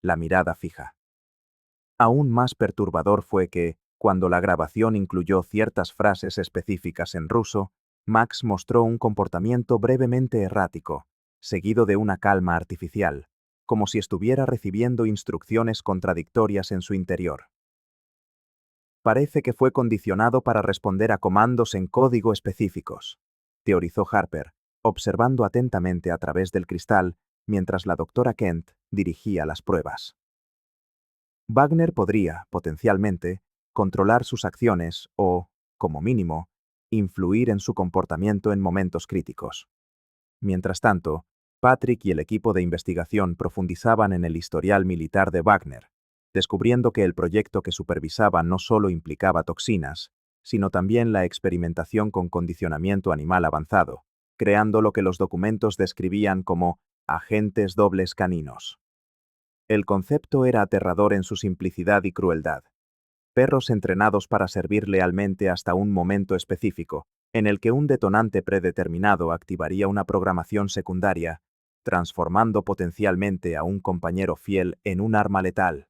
la mirada fija. Aún más perturbador fue que, cuando la grabación incluyó ciertas frases específicas en ruso, Max mostró un comportamiento brevemente errático, seguido de una calma artificial, como si estuviera recibiendo instrucciones contradictorias en su interior. Parece que fue condicionado para responder a comandos en código específicos, teorizó Harper, observando atentamente a través del cristal mientras la doctora Kent dirigía las pruebas. Wagner podría, potencialmente, controlar sus acciones o, como mínimo, influir en su comportamiento en momentos críticos. Mientras tanto, Patrick y el equipo de investigación profundizaban en el historial militar de Wagner, descubriendo que el proyecto que supervisaba no solo implicaba toxinas, sino también la experimentación con condicionamiento animal avanzado, creando lo que los documentos describían como agentes dobles caninos. El concepto era aterrador en su simplicidad y crueldad. Perros entrenados para servir lealmente hasta un momento específico, en el que un detonante predeterminado activaría una programación secundaria, transformando potencialmente a un compañero fiel en un arma letal.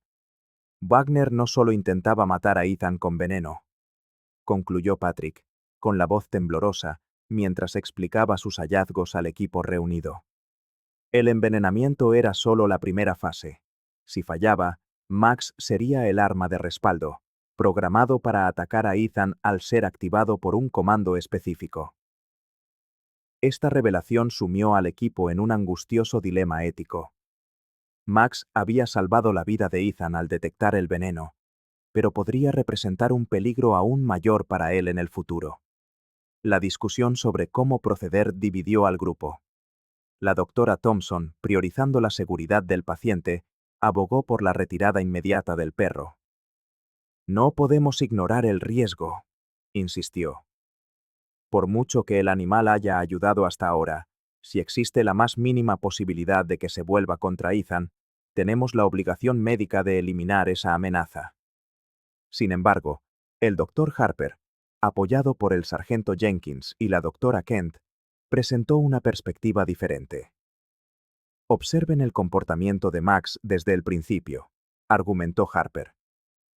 Wagner no solo intentaba matar a Ethan con veneno, concluyó Patrick, con la voz temblorosa, mientras explicaba sus hallazgos al equipo reunido. El envenenamiento era solo la primera fase. Si fallaba, Max sería el arma de respaldo, programado para atacar a Ethan al ser activado por un comando específico. Esta revelación sumió al equipo en un angustioso dilema ético. Max había salvado la vida de Ethan al detectar el veneno, pero podría representar un peligro aún mayor para él en el futuro. La discusión sobre cómo proceder dividió al grupo. La doctora Thompson, priorizando la seguridad del paciente, abogó por la retirada inmediata del perro. No podemos ignorar el riesgo, insistió. Por mucho que el animal haya ayudado hasta ahora, si existe la más mínima posibilidad de que se vuelva contra Ethan, tenemos la obligación médica de eliminar esa amenaza. Sin embargo, el Dr. Harper, apoyado por el sargento Jenkins y la doctora Kent, presentó una perspectiva diferente. Observen el comportamiento de Max desde el principio, argumentó Harper.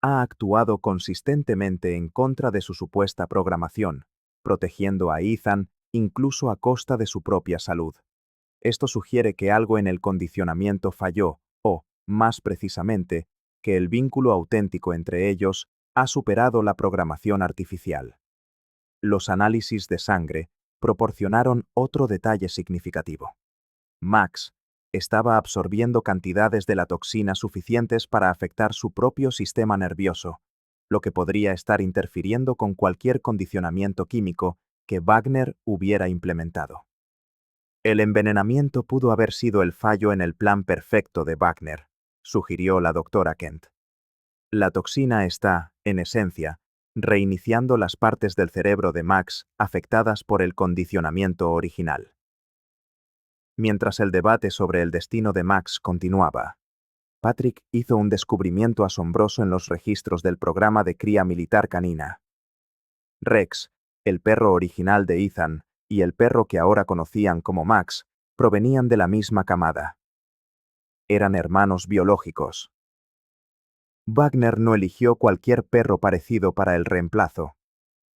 Ha actuado consistentemente en contra de su supuesta programación, protegiendo a Ethan incluso a costa de su propia salud. Esto sugiere que algo en el condicionamiento falló, o, más precisamente, que el vínculo auténtico entre ellos ha superado la programación artificial. Los análisis de sangre proporcionaron otro detalle significativo. Max estaba absorbiendo cantidades de la toxina suficientes para afectar su propio sistema nervioso, lo que podría estar interfiriendo con cualquier condicionamiento químico que Wagner hubiera implementado. El envenenamiento pudo haber sido el fallo en el plan perfecto de Wagner, sugirió la doctora Kent. La toxina está, en esencia, reiniciando las partes del cerebro de Max afectadas por el condicionamiento original. Mientras el debate sobre el destino de Max continuaba, Patrick hizo un descubrimiento asombroso en los registros del programa de cría militar canina. Rex, el perro original de Ethan, y el perro que ahora conocían como Max, provenían de la misma camada. Eran hermanos biológicos. Wagner no eligió cualquier perro parecido para el reemplazo,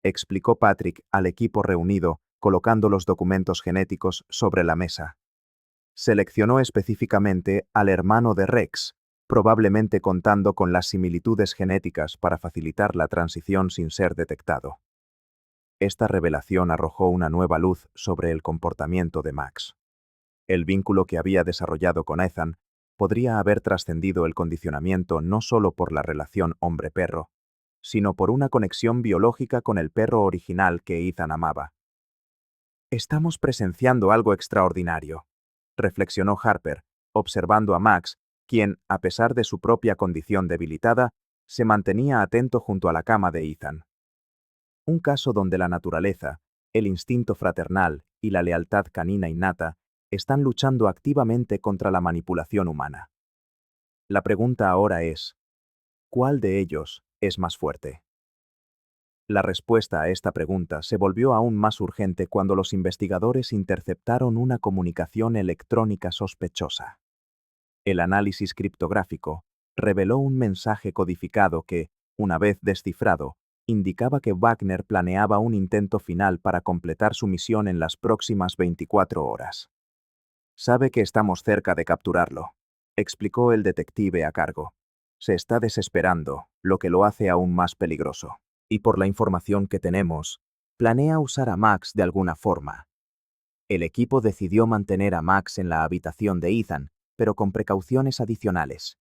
explicó Patrick al equipo reunido, colocando los documentos genéticos sobre la mesa. Seleccionó específicamente al hermano de Rex, probablemente contando con las similitudes genéticas para facilitar la transición sin ser detectado. Esta revelación arrojó una nueva luz sobre el comportamiento de Max. El vínculo que había desarrollado con Ethan podría haber trascendido el condicionamiento no solo por la relación hombre-perro, sino por una conexión biológica con el perro original que Ethan amaba. Estamos presenciando algo extraordinario, reflexionó Harper, observando a Max, quien, a pesar de su propia condición debilitada, se mantenía atento junto a la cama de Ethan. Un caso donde la naturaleza, el instinto fraternal y la lealtad canina innata están luchando activamente contra la manipulación humana. La pregunta ahora es, ¿cuál de ellos es más fuerte? La respuesta a esta pregunta se volvió aún más urgente cuando los investigadores interceptaron una comunicación electrónica sospechosa. El análisis criptográfico reveló un mensaje codificado que, una vez descifrado, indicaba que Wagner planeaba un intento final para completar su misión en las próximas 24 horas. Sabe que estamos cerca de capturarlo, explicó el detective a cargo. Se está desesperando, lo que lo hace aún más peligroso. Y por la información que tenemos, planea usar a Max de alguna forma. El equipo decidió mantener a Max en la habitación de Ethan, pero con precauciones adicionales.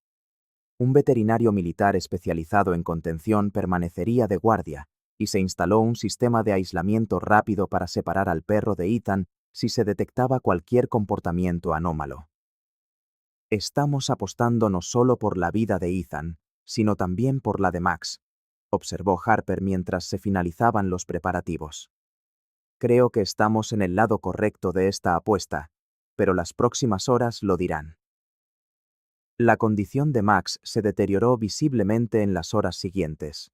Un veterinario militar especializado en contención permanecería de guardia, y se instaló un sistema de aislamiento rápido para separar al perro de Ethan si se detectaba cualquier comportamiento anómalo. Estamos apostando no solo por la vida de Ethan, sino también por la de Max, observó Harper mientras se finalizaban los preparativos. Creo que estamos en el lado correcto de esta apuesta, pero las próximas horas lo dirán. La condición de Max se deterioró visiblemente en las horas siguientes.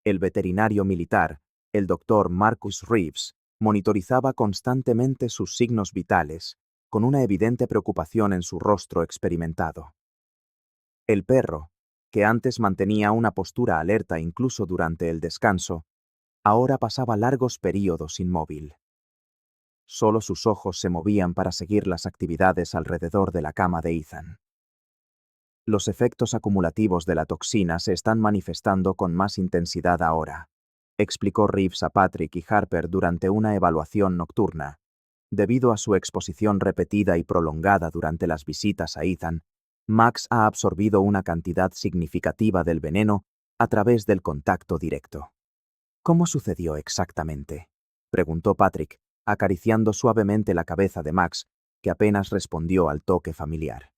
El veterinario militar, el doctor Marcus Reeves, monitorizaba constantemente sus signos vitales, con una evidente preocupación en su rostro experimentado. El perro, que antes mantenía una postura alerta incluso durante el descanso, ahora pasaba largos períodos inmóvil. Solo sus ojos se movían para seguir las actividades alrededor de la cama de Ethan. Los efectos acumulativos de la toxina se están manifestando con más intensidad ahora, explicó Reeves a Patrick y Harper durante una evaluación nocturna. Debido a su exposición repetida y prolongada durante las visitas a Ethan, Max ha absorbido una cantidad significativa del veneno a través del contacto directo. ¿Cómo sucedió exactamente?, preguntó Patrick, acariciando suavemente la cabeza de Max, que apenas respondió al toque familiar.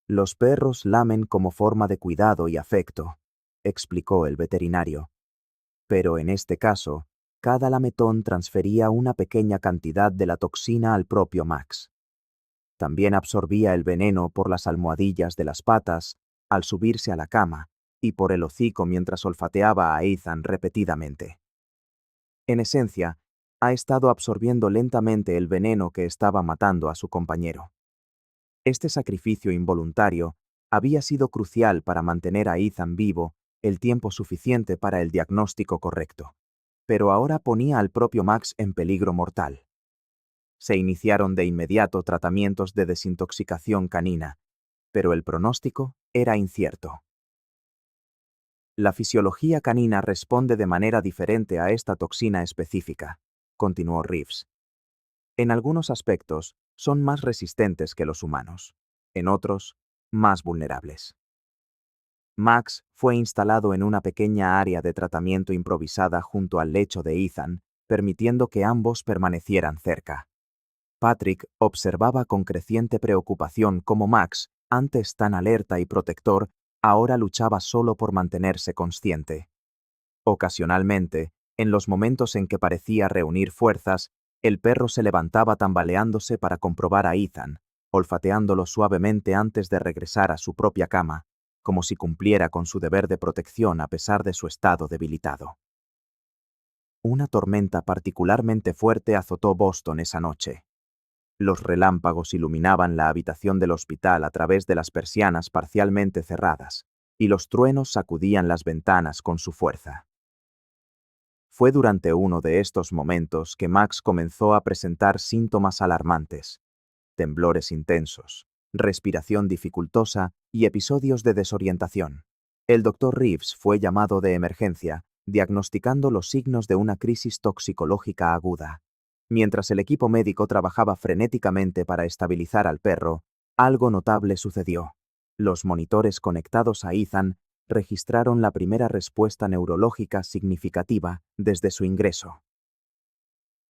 Los perros lamen como forma de cuidado y afecto, explicó el veterinario. Pero en este caso, cada lametón transfería una pequeña cantidad de la toxina al propio Max. También absorbía el veneno por las almohadillas de las patas, al subirse a la cama, y por el hocico mientras olfateaba a Ethan repetidamente. En esencia, ha estado absorbiendo lentamente el veneno que estaba matando a su compañero. Este sacrificio involuntario había sido crucial para mantener a Ethan vivo el tiempo suficiente para el diagnóstico correcto, pero ahora ponía al propio Max en peligro mortal. Se iniciaron de inmediato tratamientos de desintoxicación canina, pero el pronóstico era incierto. La fisiología canina responde de manera diferente a esta toxina específica, continuó Reeves. En algunos aspectos, son más resistentes que los humanos. En otros, más vulnerables. Max fue instalado en una pequeña área de tratamiento improvisada junto al lecho de Ethan, permitiendo que ambos permanecieran cerca. Patrick observaba con creciente preocupación cómo Max, antes tan alerta y protector, ahora luchaba solo por mantenerse consciente. Ocasionalmente, en los momentos en que parecía reunir fuerzas, el perro se levantaba tambaleándose para comprobar a Ethan, olfateándolo suavemente antes de regresar a su propia cama, como si cumpliera con su deber de protección a pesar de su estado debilitado. Una tormenta particularmente fuerte azotó Boston esa noche. Los relámpagos iluminaban la habitación del hospital a través de las persianas parcialmente cerradas, y los truenos sacudían las ventanas con su fuerza. Fue durante uno de estos momentos que Max comenzó a presentar síntomas alarmantes: temblores intensos, respiración dificultosa y episodios de desorientación. El Dr. Reeves fue llamado de emergencia, diagnosticando los signos de una crisis toxicológica aguda. Mientras el equipo médico trabajaba frenéticamente para estabilizar al perro, algo notable sucedió. Los monitores conectados a Ethan registraron la primera respuesta neurológica significativa desde su ingreso.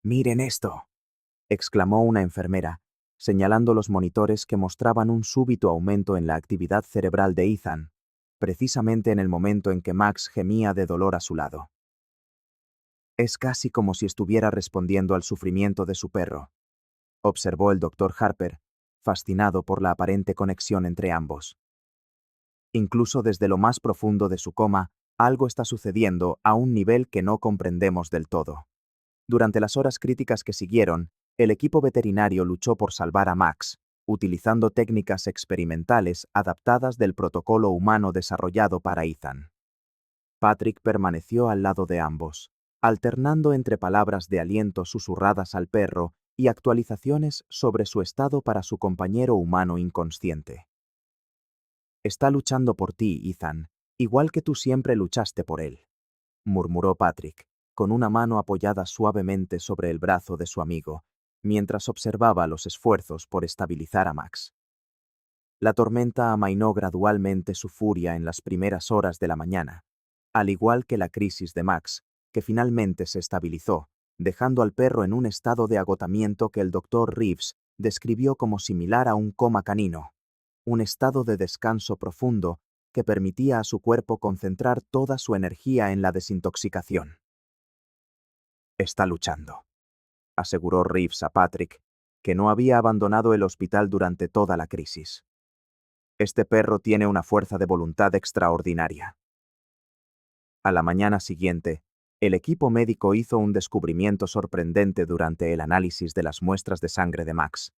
«¡Miren esto!», exclamó una enfermera, señalando los monitores que mostraban un súbito aumento en la actividad cerebral de Ethan, precisamente en el momento en que Max gemía de dolor a su lado. «Es casi como si estuviera respondiendo al sufrimiento de su perro», observó el Dr. Harper, fascinado por la aparente conexión entre ambos. Incluso desde lo más profundo de su coma, algo está sucediendo a un nivel que no comprendemos del todo. Durante las horas críticas que siguieron, el equipo veterinario luchó por salvar a Max, utilizando técnicas experimentales adaptadas del protocolo humano desarrollado para Ethan. Patrick permaneció al lado de ambos, alternando entre palabras de aliento susurradas al perro y actualizaciones sobre su estado para su compañero humano inconsciente. «Está luchando por ti, Ethan, igual que tú siempre luchaste por él», murmuró Patrick, con una mano apoyada suavemente sobre el brazo de su amigo, mientras observaba los esfuerzos por estabilizar a Max. La tormenta amainó gradualmente su furia en las primeras horas de la mañana, al igual que la crisis de Max, que finalmente se estabilizó, dejando al perro en un estado de agotamiento que el Dr. Reeves describió como similar a un coma canino, un estado de descanso profundo que permitía a su cuerpo concentrar toda su energía en la desintoxicación. «Está luchando», aseguró Reeves a Patrick, que no había abandonado el hospital durante toda la crisis. «Este perro tiene una fuerza de voluntad extraordinaria». A la mañana siguiente, el equipo médico hizo un descubrimiento sorprendente durante el análisis de las muestras de sangre de Max.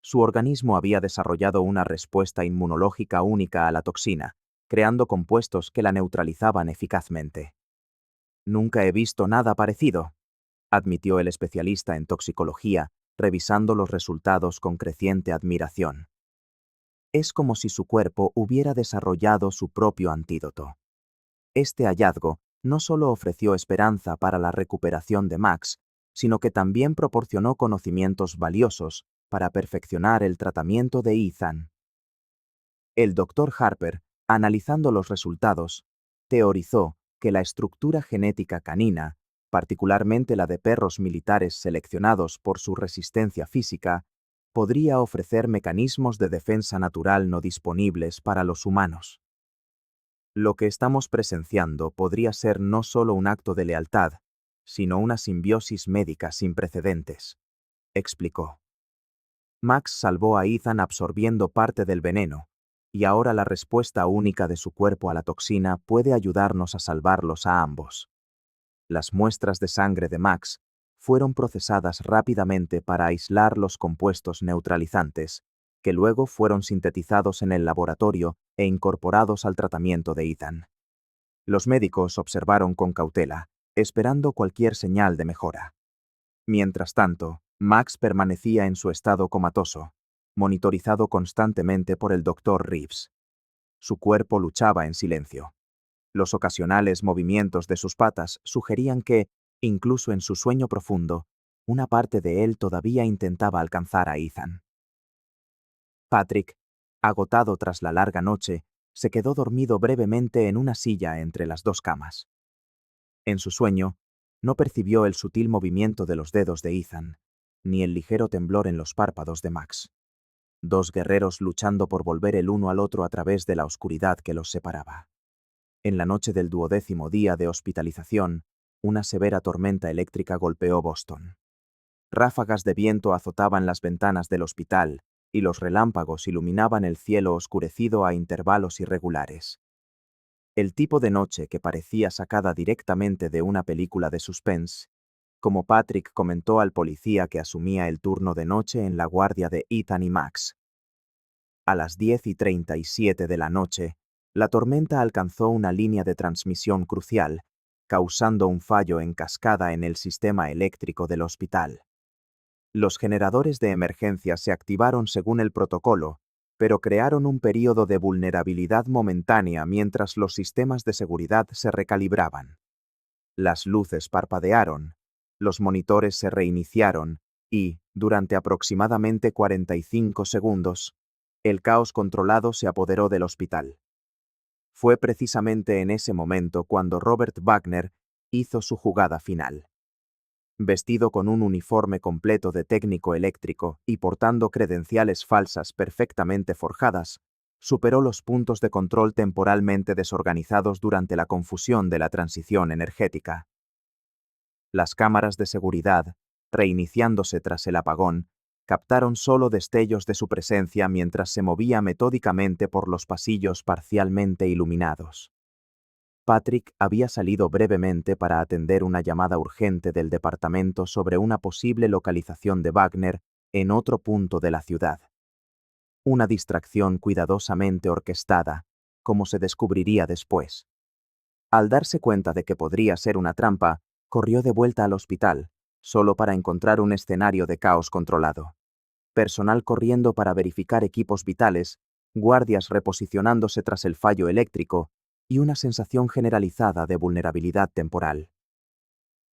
Su organismo había desarrollado una respuesta inmunológica única a la toxina, creando compuestos que la neutralizaban eficazmente. «Nunca he visto nada parecido», admitió el especialista en toxicología, revisando los resultados con creciente admiración. «Es como si su cuerpo hubiera desarrollado su propio antídoto». Este hallazgo no solo ofreció esperanza para la recuperación de Max, sino que también proporcionó conocimientos valiosos para perfeccionar el tratamiento de Ethan. El Dr. Harper, analizando los resultados, teorizó que la estructura genética canina, particularmente la de perros militares seleccionados por su resistencia física, podría ofrecer mecanismos de defensa natural no disponibles para los humanos. «Lo que estamos presenciando podría ser no solo un acto de lealtad, sino una simbiosis médica sin precedentes», explicó. Max salvó a Ethan absorbiendo parte del veneno, y ahora la respuesta única de su cuerpo a la toxina puede ayudarnos a salvarlos a ambos. Las muestras de sangre de Max fueron procesadas rápidamente para aislar los compuestos neutralizantes, que luego fueron sintetizados en el laboratorio e incorporados al tratamiento de Ethan. Los médicos observaron con cautela, esperando cualquier señal de mejora. Mientras tanto, Max permanecía en su estado comatoso, monitorizado constantemente por el Dr. Reeves. Su cuerpo luchaba en silencio. Los ocasionales movimientos de sus patas sugerían que, incluso en su sueño profundo, una parte de él todavía intentaba alcanzar a Ethan. Patrick, agotado tras la larga noche, se quedó dormido brevemente en una silla entre las dos camas. En su sueño, no percibió el sutil movimiento de los dedos de Ethan, ni el ligero temblor en los párpados de Max. Dos guerreros luchando por volver el uno al otro a través de la oscuridad que los separaba. En la noche del 12º día de hospitalización, una severa tormenta eléctrica golpeó Boston. Ráfagas de viento azotaban las ventanas del hospital, y los relámpagos iluminaban el cielo oscurecido a intervalos irregulares. El tipo de noche que parecía sacada directamente de una película de suspense, como Patrick comentó al policía que asumía el turno de noche en la guardia de Ethan y Max. A las 10:37 de la noche, la tormenta alcanzó una línea de transmisión crucial, causando un fallo en cascada en el sistema eléctrico del hospital. Los generadores de emergencia se activaron según el protocolo, pero crearon un período de vulnerabilidad momentánea mientras los sistemas de seguridad se recalibraban. Las luces parpadearon, los monitores se reiniciaron y, durante aproximadamente 45 segundos, el caos controlado se apoderó del hospital. Fue precisamente en ese momento cuando Robert Wagner hizo su jugada final. Vestido con un uniforme completo de técnico eléctrico y portando credenciales falsas perfectamente forjadas, superó los puntos de control temporalmente desorganizados durante la confusión de la transición energética. Las cámaras de seguridad, reiniciándose tras el apagón, captaron solo destellos de su presencia mientras se movía metódicamente por los pasillos parcialmente iluminados. Patrick había salido brevemente para atender una llamada urgente del departamento sobre una posible localización de Wagner en otro punto de la ciudad. Una distracción cuidadosamente orquestada, como se descubriría después. Al darse cuenta de que podría ser una trampa, corrió de vuelta al hospital, solo para encontrar un escenario de caos controlado. Personal corriendo para verificar equipos vitales, guardias reposicionándose tras el fallo eléctrico, y una sensación generalizada de vulnerabilidad temporal.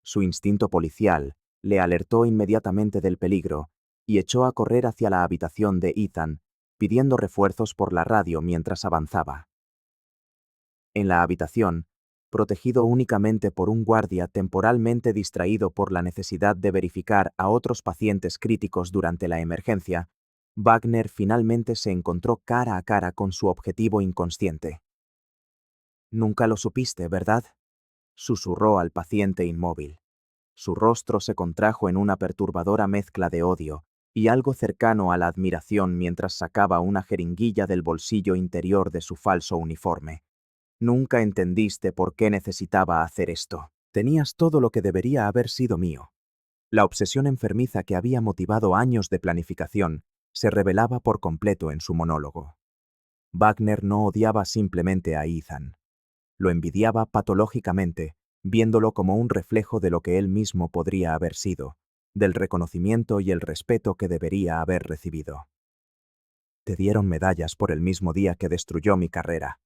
Su instinto policial le alertó inmediatamente del peligro y echó a correr hacia la habitación de Ethan, pidiendo refuerzos por la radio mientras avanzaba. En la habitación, protegido únicamente por un guardia temporalmente distraído por la necesidad de verificar a otros pacientes críticos durante la emergencia, Wagner finalmente se encontró cara a cara con su objetivo inconsciente. Nunca lo supiste, ¿verdad? Susurró al paciente inmóvil. Su rostro se contrajo en una perturbadora mezcla de odio y algo cercano a la admiración mientras sacaba una jeringuilla del bolsillo interior de su falso uniforme. Nunca entendiste por qué necesitaba hacer esto. Tenías todo lo que debería haber sido mío. La obsesión enfermiza que había motivado años de planificación se revelaba por completo en su monólogo. Wagner no odiaba simplemente a Ethan. Lo envidiaba patológicamente, viéndolo como un reflejo de lo que él mismo podría haber sido, del reconocimiento y el respeto que debería haber recibido. Te dieron medallas por el mismo día que destruyó mi carrera,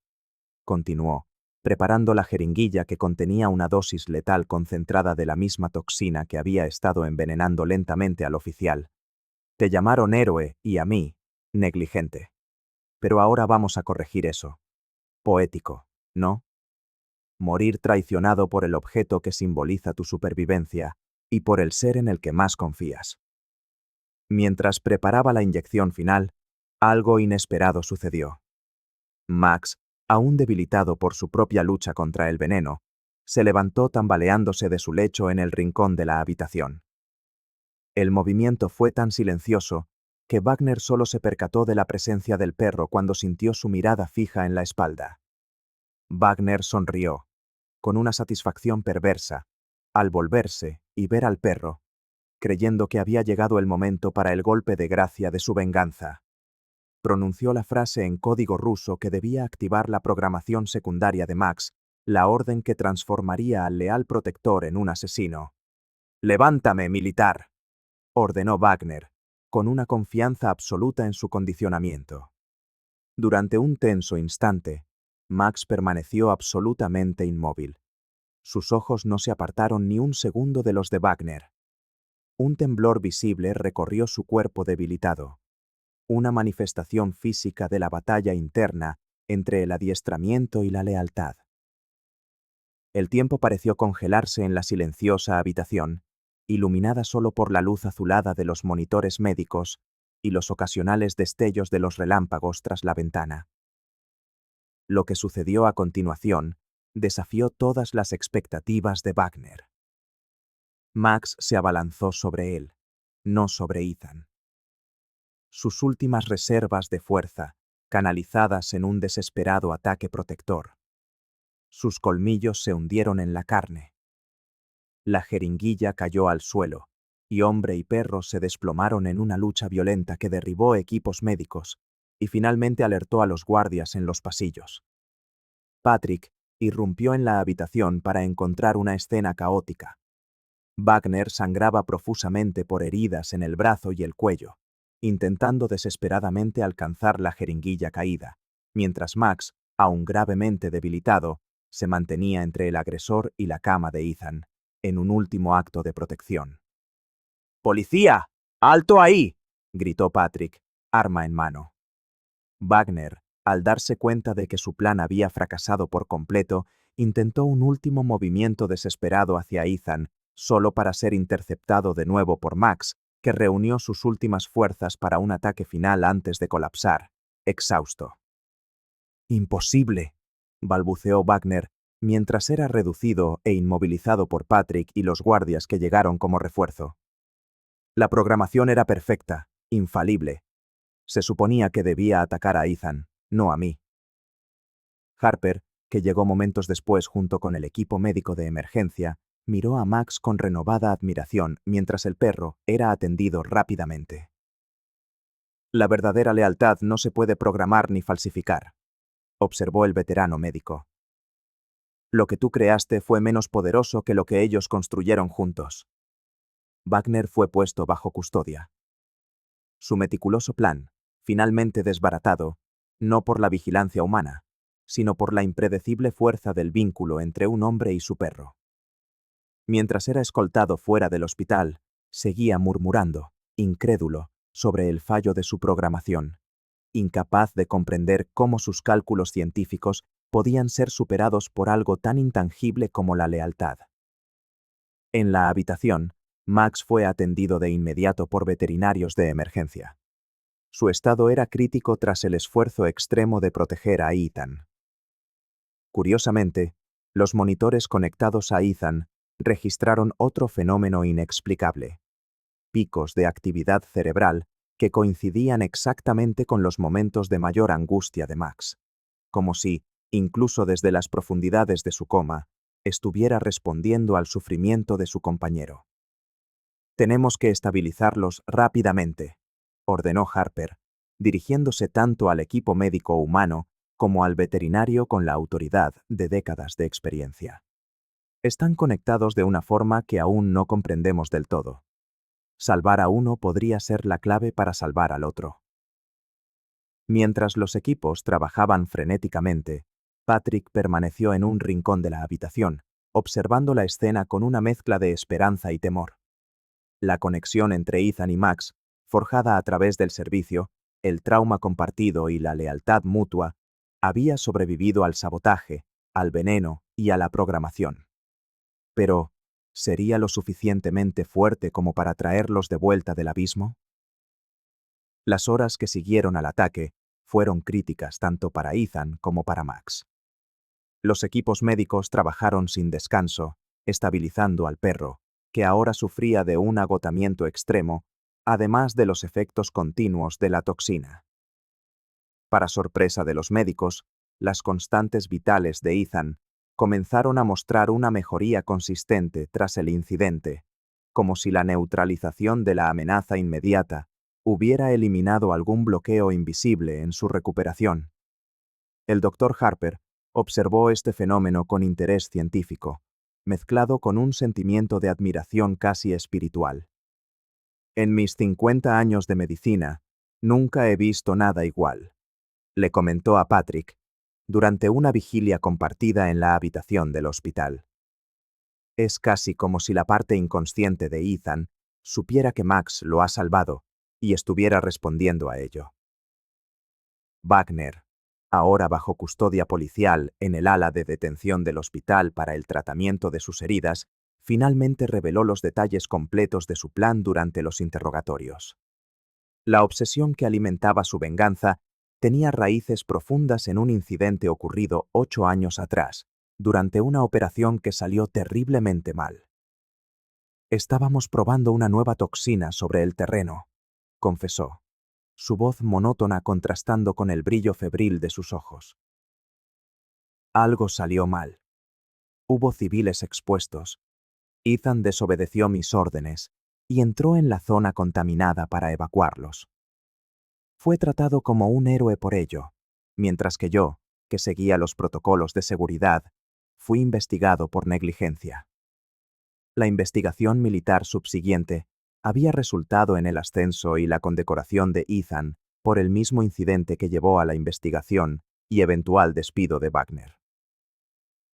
continuó, preparando la jeringuilla que contenía una dosis letal concentrada de la misma toxina que había estado envenenando lentamente al oficial. Te llamaron héroe y a mí, negligente. Pero ahora vamos a corregir eso. Poético, ¿no? Morir traicionado por el objeto que simboliza tu supervivencia y por el ser en el que más confías. Mientras preparaba la inyección final, algo inesperado sucedió. Max, aún debilitado por su propia lucha contra el veneno, se levantó tambaleándose de su lecho en el rincón de la habitación. El movimiento fue tan silencioso que Wagner solo se percató de la presencia del perro cuando sintió su mirada fija en la espalda. Wagner sonrió, con una satisfacción perversa, al volverse y ver al perro, creyendo que había llegado el momento para el golpe de gracia de su venganza. Pronunció la frase en código ruso que debía activar la programación secundaria de Max, la orden que transformaría al leal protector en un asesino. «Levántame, militar», ordenó Wagner, con una confianza absoluta en su condicionamiento. Durante un tenso instante, Max permaneció absolutamente inmóvil. Sus ojos no se apartaron ni un segundo de los de Wagner. Un temblor visible recorrió su cuerpo debilitado, una manifestación física de la batalla interna entre el adiestramiento y la lealtad. El tiempo pareció congelarse en la silenciosa habitación, iluminada solo por la luz azulada de los monitores médicos y los ocasionales destellos de los relámpagos tras la ventana. Lo que sucedió a continuación desafió todas las expectativas de Wagner. Max se abalanzó sobre él, no sobre Ethan. Sus últimas reservas de fuerza, canalizadas en un desesperado ataque protector. Sus colmillos se hundieron en la carne. La jeringuilla cayó al suelo, y hombre y perro se desplomaron en una lucha violenta que derribó equipos médicos y finalmente alertó a los guardias en los pasillos. Patrick irrumpió en la habitación para encontrar una escena caótica. Wagner sangraba profusamente por heridas en el brazo y el cuello, intentando desesperadamente alcanzar la jeringuilla caída, mientras Max, aún gravemente debilitado, se mantenía entre el agresor y la cama de Ethan, en un último acto de protección. «¡Policía! ¡Alto ahí!», gritó Patrick, arma en mano. Wagner, al darse cuenta de que su plan había fracasado por completo, intentó un último movimiento desesperado hacia Ethan, solo para ser interceptado de nuevo por Max, que reunió sus últimas fuerzas para un ataque final antes de colapsar, exhausto. «Imposible», balbuceó Wagner, mientras era reducido e inmovilizado por Patrick y los guardias que llegaron como refuerzo. La programación era perfecta, infalible. Se suponía que debía atacar a Ethan, no a mí. Harper, que llegó momentos después junto con el equipo médico de emergencia, miró a Max con renovada admiración mientras el perro era atendido rápidamente. «La verdadera lealtad no se puede programar ni falsificar», observó el veterano médico. «Lo que tú creaste fue menos poderoso que lo que ellos construyeron juntos». Wagner fue puesto bajo custodia. Su meticuloso plan, finalmente desbaratado, no por la vigilancia humana, sino por la impredecible fuerza del vínculo entre un hombre y su perro. Mientras era escoltado fuera del hospital, seguía murmurando, incrédulo, sobre el fallo de su programación, incapaz de comprender cómo sus cálculos científicos podían ser superados por algo tan intangible como la lealtad. En la habitación, Max fue atendido de inmediato por veterinarios de emergencia. Su estado era crítico tras el esfuerzo extremo de proteger a Ethan. Curiosamente, los monitores conectados a Ethan registraron otro fenómeno inexplicable: picos de actividad cerebral que coincidían exactamente con los momentos de mayor angustia de Max, como si, incluso desde las profundidades de su coma, estuviera respondiendo al sufrimiento de su compañero. «Tenemos que estabilizarlos rápidamente», ordenó Harper, dirigiéndose tanto al equipo médico humano como al veterinario con la autoridad de décadas de experiencia. «Están conectados de una forma que aún no comprendemos del todo. Salvar a uno podría ser la clave para salvar al otro». Mientras los equipos trabajaban frenéticamente, Patrick permaneció en un rincón de la habitación, observando la escena con una mezcla de esperanza y temor. La conexión entre Ethan y Max, forjada a través del servicio, el trauma compartido y la lealtad mutua, había sobrevivido al sabotaje, al veneno y a la programación. Pero, ¿sería lo suficientemente fuerte como para traerlos de vuelta del abismo? Las horas que siguieron al ataque fueron críticas tanto para Ethan como para Max. Los equipos médicos trabajaron sin descanso, estabilizando al perro, que ahora sufría de un agotamiento extremo, además de los efectos continuos de la toxina. Para sorpresa de los médicos, las constantes vitales de Ethan comenzaron a mostrar una mejoría consistente tras el incidente, como si la neutralización de la amenaza inmediata hubiera eliminado algún bloqueo invisible en su recuperación. El Dr. Harper observó este fenómeno con interés científico, mezclado con un sentimiento de admiración casi espiritual. «En mis 50 años de medicina, nunca he visto nada igual», le comentó a Patrick durante una vigilia compartida en la habitación del hospital. «Es casi como si la parte inconsciente de Ethan supiera que Max lo ha salvado y estuviera respondiendo a ello». Wagner, ahora bajo custodia policial en el ala de detención del hospital para el tratamiento de sus heridas, finalmente reveló los detalles completos de su plan durante los interrogatorios. La obsesión que alimentaba su venganza tenía raíces profundas en un incidente ocurrido 8 años atrás, durante una operación que salió terriblemente mal. «Estábamos probando una nueva toxina sobre el terreno», confesó, su voz monótona contrastando con el brillo febril de sus ojos. «Algo salió mal. Hubo civiles expuestos. Ethan desobedeció mis órdenes y entró en la zona contaminada para evacuarlos. Fue tratado como un héroe por ello, mientras que yo, que seguía los protocolos de seguridad, fui investigado por negligencia». La investigación militar subsiguiente había resultado en el ascenso y la condecoración de Ethan por el mismo incidente que llevó a la investigación y eventual despido de Wagner.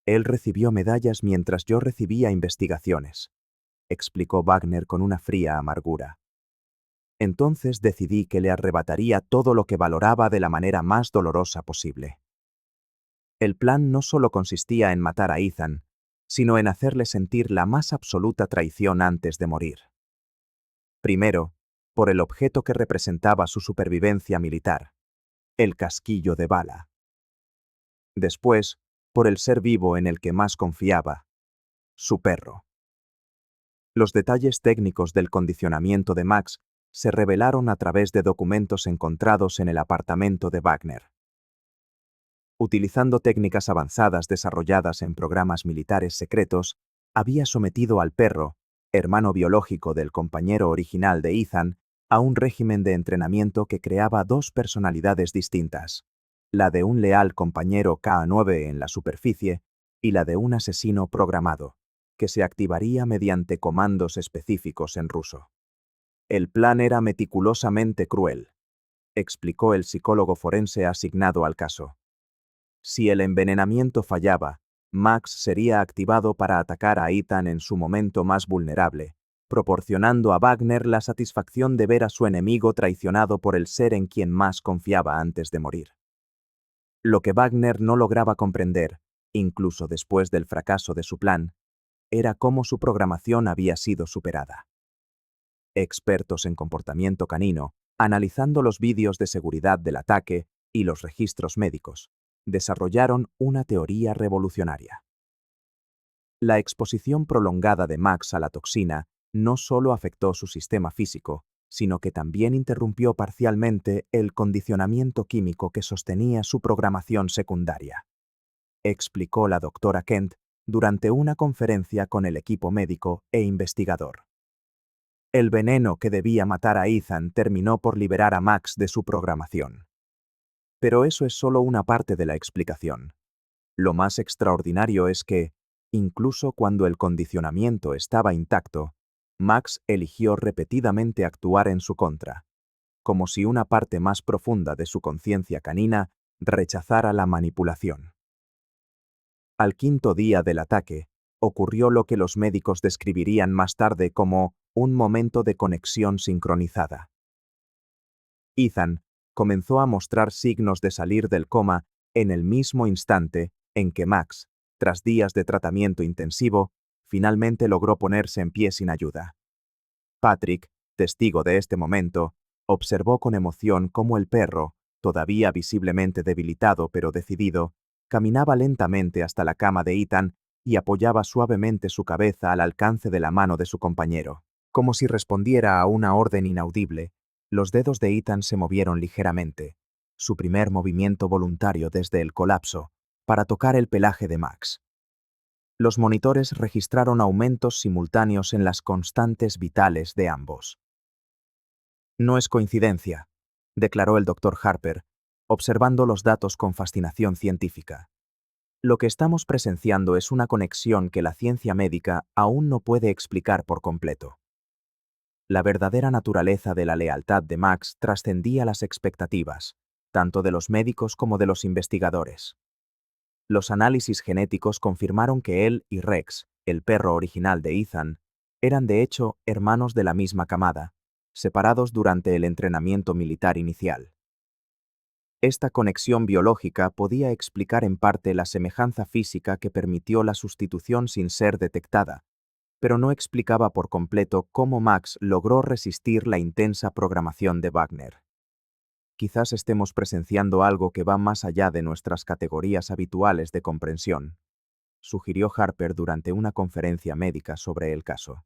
«Él recibió medallas mientras yo recibía investigaciones», explicó Wagner con una fría amargura. «Entonces decidí que le arrebataría todo lo que valoraba de la manera más dolorosa posible». El plan no solo consistía en matar a Ethan, sino en hacerle sentir la más absoluta traición antes de morir. Primero, por el objeto que representaba su supervivencia militar, el casquillo de bala. Después, por el ser vivo en el que más confiaba, su perro. Los detalles técnicos del condicionamiento de Max se revelaron a través de documentos encontrados en el apartamento de Wagner. Utilizando técnicas avanzadas desarrolladas en programas militares secretos, había sometido al perro, hermano biológico del compañero original de Ethan, a un régimen de entrenamiento que creaba dos personalidades distintas, la de un leal compañero K9 en la superficie y la de un asesino programado, que se activaría mediante comandos específicos en ruso. «El plan era meticulosamente cruel», explicó el psicólogo forense asignado al caso. Si el envenenamiento fallaba, Max sería activado para atacar a Ethan en su momento más vulnerable, proporcionando a Wagner la satisfacción de ver a su enemigo traicionado por el ser en quien más confiaba antes de morir. Lo que Wagner no lograba comprender, incluso después del fracaso de su plan, era cómo su programación había sido superada. Expertos en comportamiento canino, analizando los vídeos de seguridad del ataque y los registros médicos, desarrollaron una teoría revolucionaria. La exposición prolongada de Max a la toxina no solo afectó su sistema físico, sino que también interrumpió parcialmente el condicionamiento químico que sostenía su programación secundaria, explicó la doctora Kent durante una conferencia con el equipo médico e investigador. El veneno que debía matar a Ethan terminó por liberar a Max de su programación. Pero eso es solo una parte de la explicación. Lo más extraordinario es que, incluso cuando el condicionamiento estaba intacto, Max eligió repetidamente actuar en su contra, como si una parte más profunda de su conciencia canina rechazara la manipulación. Al quinto día del ataque, ocurrió lo que los médicos describirían más tarde como un momento de conexión sincronizada. Ethan comenzó a mostrar signos de salir del coma en el mismo instante en que Max, tras días de tratamiento intensivo, finalmente logró ponerse en pie sin ayuda. Patrick, testigo de este momento, observó con emoción cómo el perro, todavía visiblemente debilitado pero decidido, caminaba lentamente hasta la cama de Ethan y apoyaba suavemente su cabeza al alcance de la mano de su compañero. Como si respondiera a una orden inaudible, los dedos de Ethan se movieron ligeramente, su primer movimiento voluntario desde el colapso, para tocar el pelaje de Max. Los monitores registraron aumentos simultáneos en las constantes vitales de ambos. No es coincidencia, declaró el Dr. Harper, observando los datos con fascinación científica. Lo que estamos presenciando es una conexión que la ciencia médica aún no puede explicar por completo. La verdadera naturaleza de la lealtad de Max trascendía las expectativas, tanto de los médicos como de los investigadores. Los análisis genéticos confirmaron que él y Rex, el perro original de Ethan, eran de hecho hermanos de la misma camada, separados durante el entrenamiento militar inicial. Esta conexión biológica podía explicar en parte la semejanza física que permitió la sustitución sin ser detectada, pero no explicaba por completo cómo Max logró resistir la intensa programación de Wagner. Quizás estemos presenciando algo que va más allá de nuestras categorías habituales de comprensión, sugirió Harper durante una conferencia médica sobre el caso.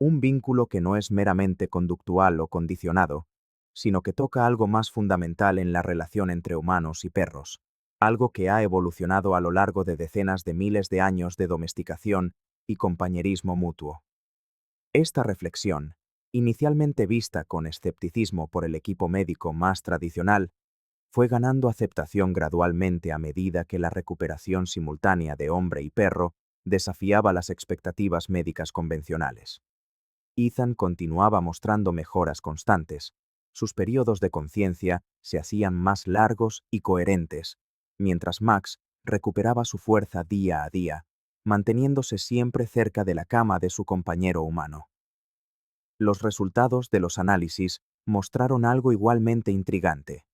Un vínculo que no es meramente conductual o condicionado, sino que toca algo más fundamental en la relación entre humanos y perros, algo que ha evolucionado a lo largo de decenas de miles de años de domesticación y compañerismo mutuo. Esta reflexión, inicialmente vista con escepticismo por el equipo médico más tradicional, fue ganando aceptación gradualmente a medida que la recuperación simultánea de hombre y perro desafiaba las expectativas médicas convencionales. Ethan continuaba mostrando mejoras constantes. Sus periodos de conciencia se hacían más largos y coherentes, mientras Max recuperaba su fuerza día a día, manteniéndose siempre cerca de la cama de su compañero humano. Los resultados de los análisis mostraron algo igualmente intrigante.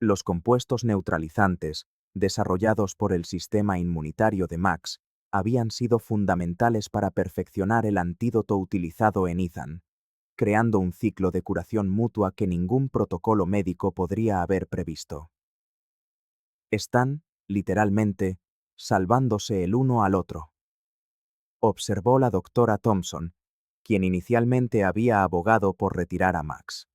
Los compuestos neutralizantes, desarrollados por el sistema inmunitario de Max, habían sido fundamentales para perfeccionar el antídoto utilizado en Ethan, creando un ciclo de curación mutua que ningún protocolo médico podría haber previsto. Están, literalmente, salvándose el uno al otro, observó la doctora Thompson, quien inicialmente había abogado por retirar a Max.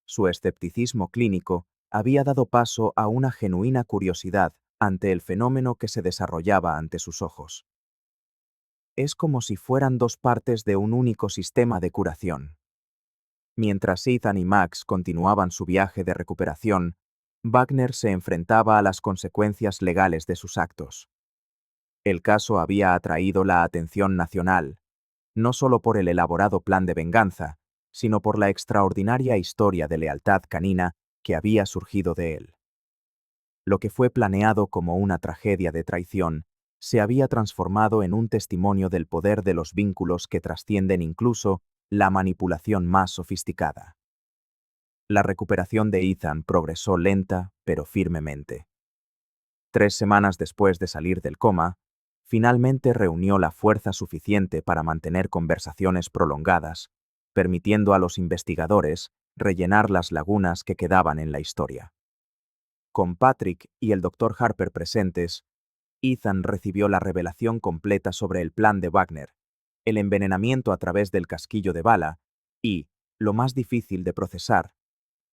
Su escepticismo clínico había dado paso a una genuina curiosidad ante el fenómeno que se desarrollaba ante sus ojos. Es como si fueran dos partes de un único sistema de curación. Mientras Ethan y Max continuaban su viaje de recuperación, Wagner se enfrentaba a las consecuencias legales de sus actos. El caso había atraído la atención nacional, no solo por el elaborado plan de venganza, sino por la extraordinaria historia de lealtad canina que había surgido de él. Lo que fue planeado como una tragedia de traición se había transformado en un testimonio del poder de los vínculos que trascienden incluso la manipulación más sofisticada. La recuperación de Ethan progresó lenta, pero firmemente. 3 semanas después de salir del coma, finalmente reunió la fuerza suficiente para mantener conversaciones prolongadas, permitiendo a los investigadores rellenar las lagunas que quedaban en la historia. Con Patrick y el Dr. Harper presentes, Ethan recibió la revelación completa sobre el plan de Wagner, el envenenamiento a través del casquillo de bala y, lo más difícil de procesar,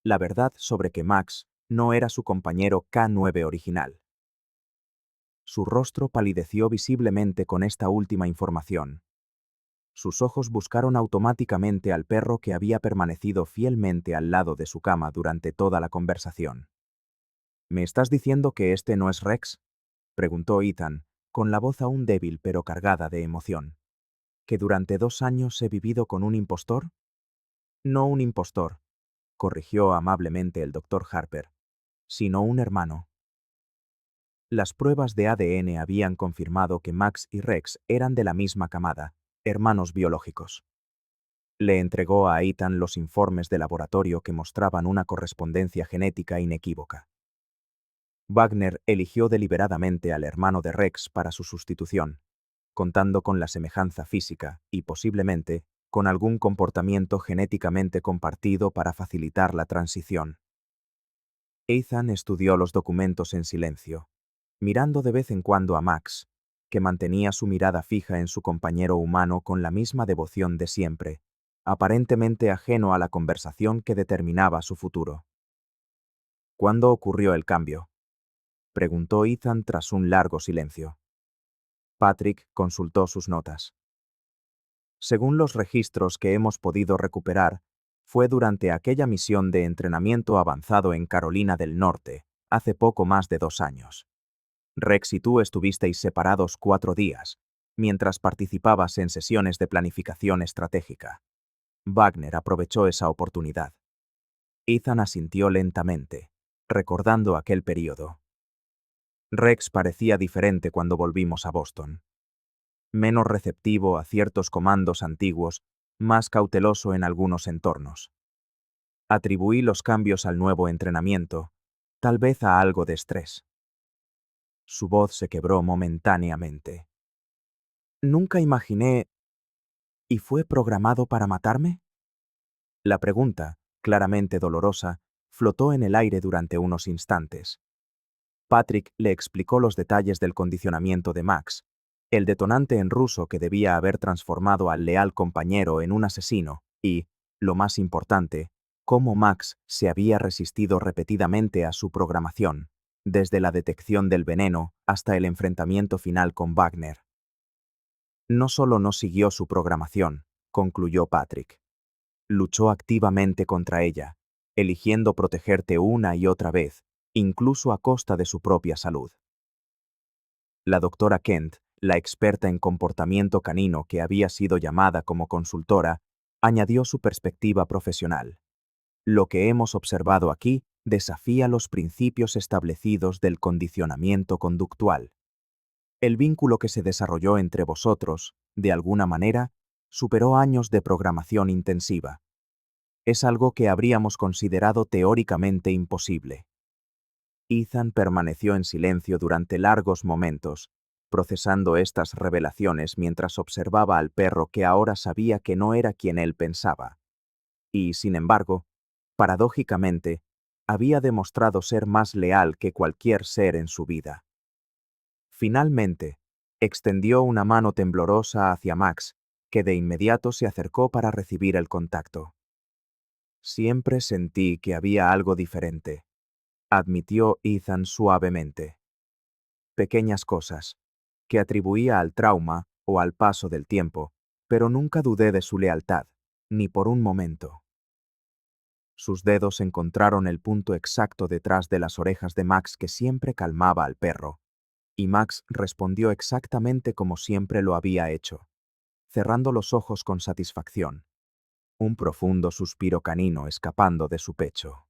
la verdad sobre que Max no era su compañero K9 original. Su rostro palideció visiblemente con esta última información. Sus ojos buscaron automáticamente al perro que había permanecido fielmente al lado de su cama durante toda la conversación. ¿Me estás diciendo que este no es Rex?, preguntó Ethan, con la voz aún débil pero cargada de emoción. ¿Que durante 2 años he vivido con un impostor? No un impostor, corrigió amablemente el Dr. Harper, sino un hermano. Las pruebas de ADN habían confirmado que Max y Rex eran de la misma camada, hermanos biológicos. Le entregó a Ethan los informes de laboratorio que mostraban una correspondencia genética inequívoca. Wagner eligió deliberadamente al hermano de Rex para su sustitución, contando con la semejanza física y, posiblemente, con algún comportamiento genéticamente compartido para facilitar la transición. Ethan estudió los documentos en silencio, mirando de vez en cuando a Max, que mantenía su mirada fija en su compañero humano con la misma devoción de siempre, aparentemente ajeno a la conversación que determinaba su futuro. ¿Cuándo ocurrió el cambio?, preguntó Ethan tras un largo silencio. Patrick consultó sus notas. Según los registros que hemos podido recuperar, fue durante aquella misión de entrenamiento avanzado en Carolina del Norte, hace poco más de 2 años. Rex y tú estuvisteis separados 4 días, mientras participabas en sesiones de planificación estratégica. Wagner aprovechó esa oportunidad. Ethan asintió lentamente, recordando aquel período. Rex parecía diferente cuando volvimos a Boston. Menos receptivo a ciertos comandos antiguos, más cauteloso en algunos entornos. Atribuí los cambios al nuevo entrenamiento, tal vez a algo de estrés. Su voz se quebró momentáneamente. Nunca imaginé... ¿Y fue programado para matarme? La pregunta, claramente dolorosa, flotó en el aire durante unos instantes. Patrick le explicó los detalles del condicionamiento de Max, el detonante en ruso que debía haber transformado al leal compañero en un asesino, y, lo más importante, cómo Max se había resistido repetidamente a su programación, desde la detección del veneno hasta el enfrentamiento final con Wagner. No solo no siguió su programación, concluyó Patrick. Luchó activamente contra ella, eligiendo protegerte una y otra vez, incluso a costa de su propia salud. La doctora Kent, la experta en comportamiento canino que había sido llamada como consultora, añadió su perspectiva profesional. Lo que hemos observado aquí desafía los principios establecidos del condicionamiento conductual. El vínculo que se desarrolló entre vosotros, de alguna manera, superó años de programación intensiva. Es algo que habríamos considerado teóricamente imposible. Ethan permaneció en silencio durante largos momentos, procesando estas revelaciones mientras observaba al perro que ahora sabía que no era quien él pensaba. Y, sin embargo, paradójicamente, había demostrado ser más leal que cualquier ser en su vida. Finalmente, extendió una mano temblorosa hacia Max, que de inmediato se acercó para recibir el contacto. Siempre sentí que había algo diferente, admitió Ethan suavemente. Pequeñas cosas, que atribuía al trauma o al paso del tiempo, pero nunca dudé de su lealtad, ni por un momento. Sus dedos encontraron el punto exacto detrás de las orejas de Max que siempre calmaba al perro, y Max respondió exactamente como siempre lo había hecho, cerrando los ojos con satisfacción, un profundo suspiro canino escapando de su pecho.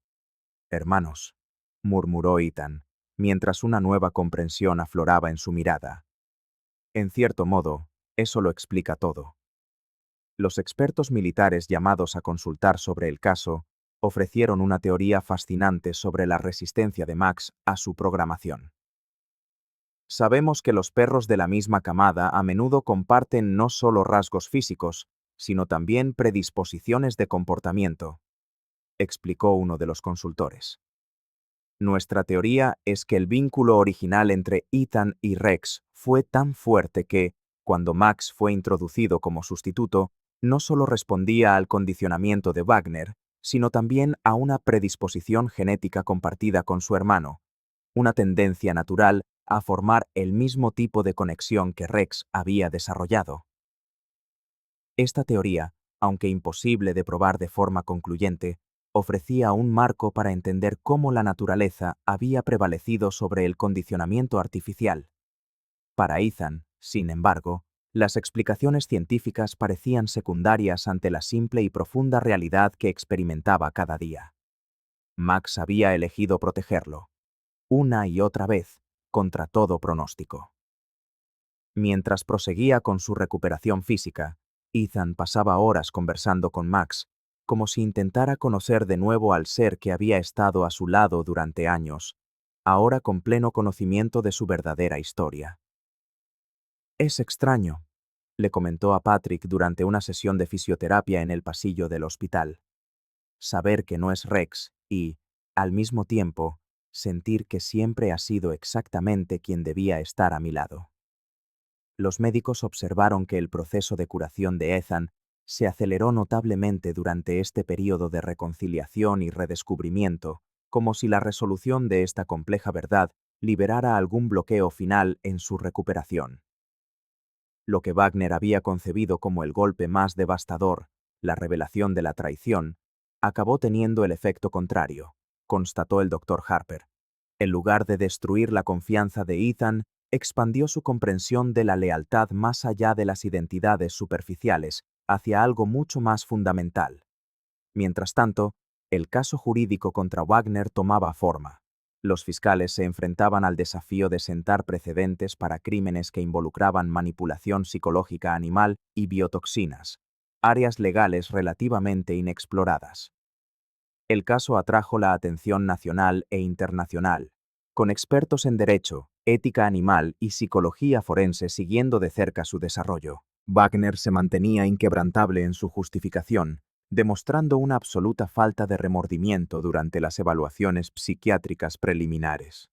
Hermanos, murmuró Ethan, mientras una nueva comprensión afloraba en su mirada. En cierto modo, eso lo explica todo. Los expertos militares llamados a consultar sobre el caso ofrecieron una teoría fascinante sobre la resistencia de Max a su programación. Sabemos que los perros de la misma camada a menudo comparten no solo rasgos físicos, sino también predisposiciones de comportamiento, explicó uno de los consultores. Nuestra teoría es que el vínculo original entre Ethan y Rex fue tan fuerte que, cuando Max fue introducido como sustituto, no solo respondía al condicionamiento de Wagner, sino también a una predisposición genética compartida con su hermano, una tendencia natural a formar el mismo tipo de conexión que Rex había desarrollado. Esta teoría, aunque imposible de probar de forma concluyente, ofrecía un marco para entender cómo la naturaleza había prevalecido sobre el condicionamiento artificial. Para Ethan, sin embargo, las explicaciones científicas parecían secundarias ante la simple y profunda realidad que experimentaba cada día. Max había elegido protegerlo, una y otra vez, contra todo pronóstico. Mientras proseguía con su recuperación física, Ethan pasaba horas conversando con Max, como si intentara conocer de nuevo al ser que había estado a su lado durante años, ahora con pleno conocimiento de su verdadera historia. «Es extraño», le comentó a Patrick durante una sesión de fisioterapia en el pasillo del hospital. «Saber que no es Rex y, al mismo tiempo, sentir que siempre ha sido exactamente quien debía estar a mi lado». Los médicos observaron que el proceso de curación de Ethan se aceleró notablemente durante este período de reconciliación y redescubrimiento, como si la resolución de esta compleja verdad liberara algún bloqueo final en su recuperación. Lo que Wagner había concebido como el golpe más devastador, la revelación de la traición, acabó teniendo el efecto contrario, constató el Dr. Harper. En lugar de destruir la confianza de Ethan, expandió su comprensión de la lealtad más allá de las identidades superficiales, hacia algo mucho más fundamental. Mientras tanto, el caso jurídico contra Wagner tomaba forma. Los fiscales se enfrentaban al desafío de sentar precedentes para crímenes que involucraban manipulación psicológica animal y biotoxinas, áreas legales relativamente inexploradas. El caso atrajo la atención nacional e internacional, con expertos en derecho, ética animal y psicología forense siguiendo de cerca su desarrollo. Wagner se mantenía inquebrantable en su justificación, demostrando una absoluta falta de remordimiento durante las evaluaciones psiquiátricas preliminares.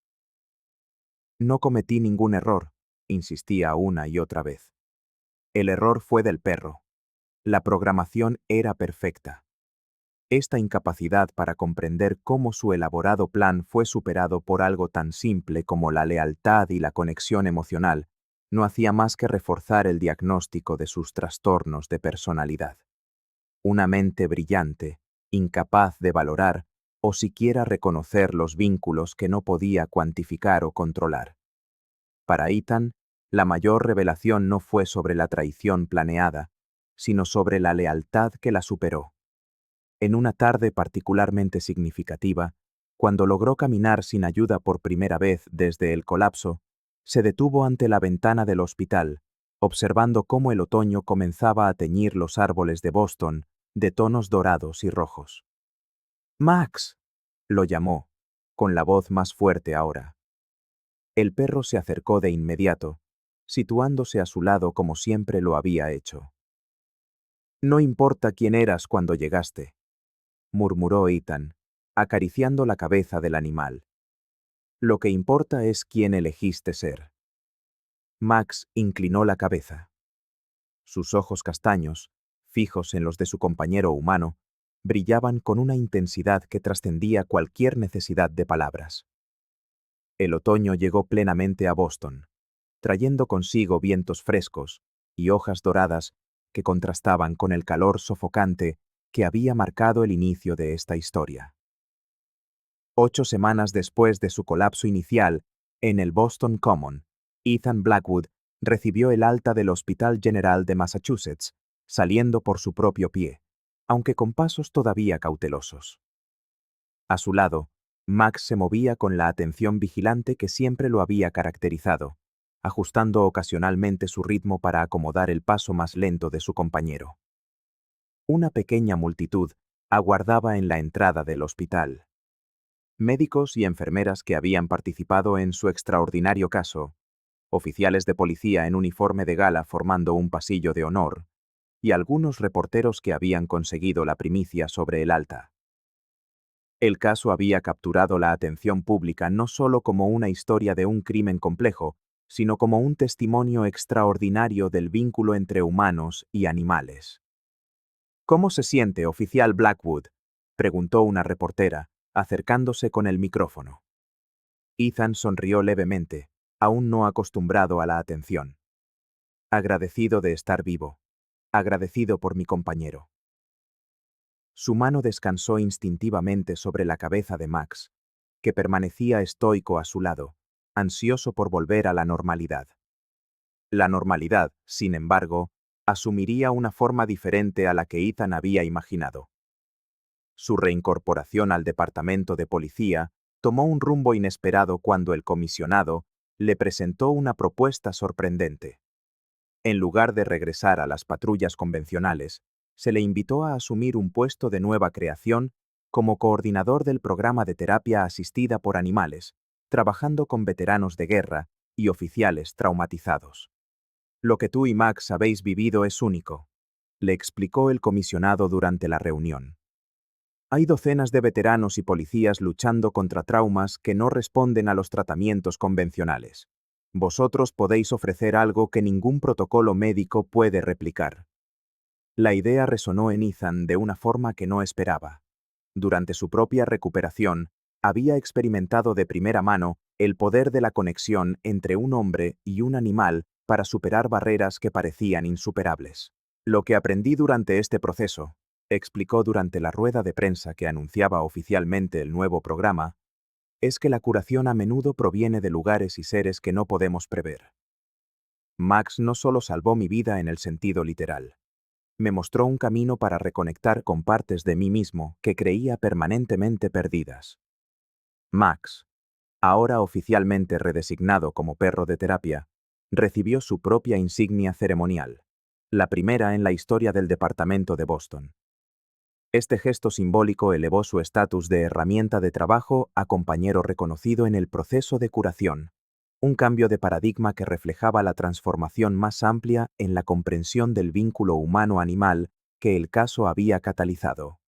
«No cometí ningún error», insistía una y otra vez. «El error fue del perro. La programación era perfecta». Esta incapacidad para comprender cómo su elaborado plan fue superado por algo tan simple como la lealtad y la conexión emocional no hacía más que reforzar el diagnóstico de sus trastornos de personalidad. Una mente brillante, incapaz de valorar o siquiera reconocer los vínculos que no podía cuantificar o controlar. Para Ethan, la mayor revelación no fue sobre la traición planeada, sino sobre la lealtad que la superó. En una tarde particularmente significativa, cuando logró caminar sin ayuda por primera vez desde el colapso, se detuvo ante la ventana del hospital, observando cómo el otoño comenzaba a teñir los árboles de Boston de tonos dorados y rojos. «Max», lo llamó, con la voz más fuerte ahora. El perro se acercó de inmediato, situándose a su lado como siempre lo había hecho. «No importa quién eras cuando llegaste», murmuró Ethan, acariciando la cabeza del animal. «Lo que importa es quién elegiste ser». Max inclinó la cabeza. Sus ojos castaños, fijos en los de su compañero humano, brillaban con una intensidad que trascendía cualquier necesidad de palabras. El otoño llegó plenamente a Boston, trayendo consigo vientos frescos y hojas doradas que contrastaban con el calor sofocante que había marcado el inicio de esta historia. 8 semanas después de su colapso inicial, en el Boston Common, Ethan Blackwood recibió el alta del Hospital General de Massachusetts, saliendo por su propio pie, aunque con pasos todavía cautelosos. A su lado, Max se movía con la atención vigilante que siempre lo había caracterizado, ajustando ocasionalmente su ritmo para acomodar el paso más lento de su compañero. Una pequeña multitud aguardaba en la entrada del hospital. Médicos y enfermeras que habían participado en su extraordinario caso, oficiales de policía en uniforme de gala formando un pasillo de honor, y algunos reporteros que habían conseguido la primicia sobre el alta. El caso había capturado la atención pública no solo como una historia de un crimen complejo, sino como un testimonio extraordinario del vínculo entre humanos y animales. ¿Cómo se siente, oficial Blackwood?, preguntó una reportera, acercándose con el micrófono. Ethan sonrió levemente, aún no acostumbrado a la atención. Agradecido de estar vivo. Agradecido por mi compañero. Su mano descansó instintivamente sobre la cabeza de Max, que permanecía estoico a su lado, ansioso por volver a la normalidad. La normalidad, sin embargo, asumiría una forma diferente a la que Ethan había imaginado. Su reincorporación al departamento de policía tomó un rumbo inesperado cuando el comisionado le presentó una propuesta sorprendente. En lugar de regresar a las patrullas convencionales, se le invitó a asumir un puesto de nueva creación como coordinador del programa de terapia asistida por animales, trabajando con veteranos de guerra y oficiales traumatizados. Lo que tú y Max habéis vivido es único, le explicó el comisionado durante la reunión. Hay docenas de veteranos y policías luchando contra traumas que no responden a los tratamientos convencionales. Vosotros podéis ofrecer algo que ningún protocolo médico puede replicar. La idea resonó en Ethan de una forma que no esperaba. Durante su propia recuperación, había experimentado de primera mano el poder de la conexión entre un hombre y un animal para superar barreras que parecían insuperables. Lo que aprendí durante este proceso, explicó durante la rueda de prensa que anunciaba oficialmente el nuevo programa, es que la curación a menudo proviene de lugares y seres que no podemos prever. Max no solo salvó mi vida en el sentido literal. Me mostró un camino para reconectar con partes de mí mismo que creía permanentemente perdidas. Max, ahora oficialmente redesignado como perro de terapia, recibió su propia insignia ceremonial, la primera en la historia del departamento de Boston. Este gesto simbólico elevó su estatus de herramienta de trabajo a compañero reconocido en el proceso de curación, un cambio de paradigma que reflejaba la transformación más amplia en la comprensión del vínculo humano-animal que el caso había catalizado.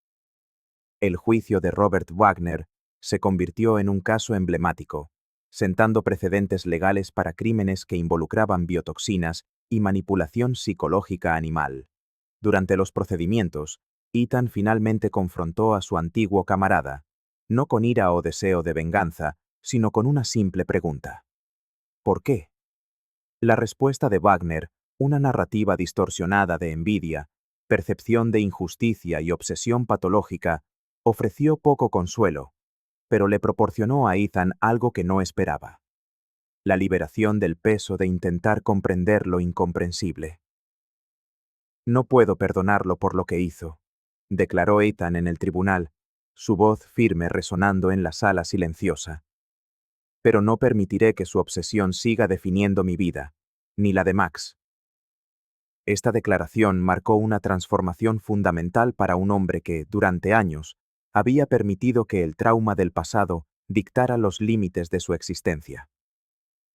El juicio de Robert Wagner se convirtió en un caso emblemático, sentando precedentes legales para crímenes que involucraban biotoxinas y manipulación psicológica animal. Durante los procedimientos, Ethan finalmente confrontó a su antiguo camarada, no con ira o deseo de venganza, sino con una simple pregunta. ¿Por qué? La respuesta de Wagner, una narrativa distorsionada de envidia, percepción de injusticia y obsesión patológica, ofreció poco consuelo, pero le proporcionó a Ethan algo que no esperaba: la liberación del peso de intentar comprender lo incomprensible. No puedo perdonarlo por lo que hizo, declaró Ethan en el tribunal, su voz firme resonando en la sala silenciosa. Pero no permitiré que su obsesión siga definiendo mi vida, ni la de Max. Esta declaración marcó una transformación fundamental para un hombre que, durante años, había permitido que el trauma del pasado dictara los límites de su existencia.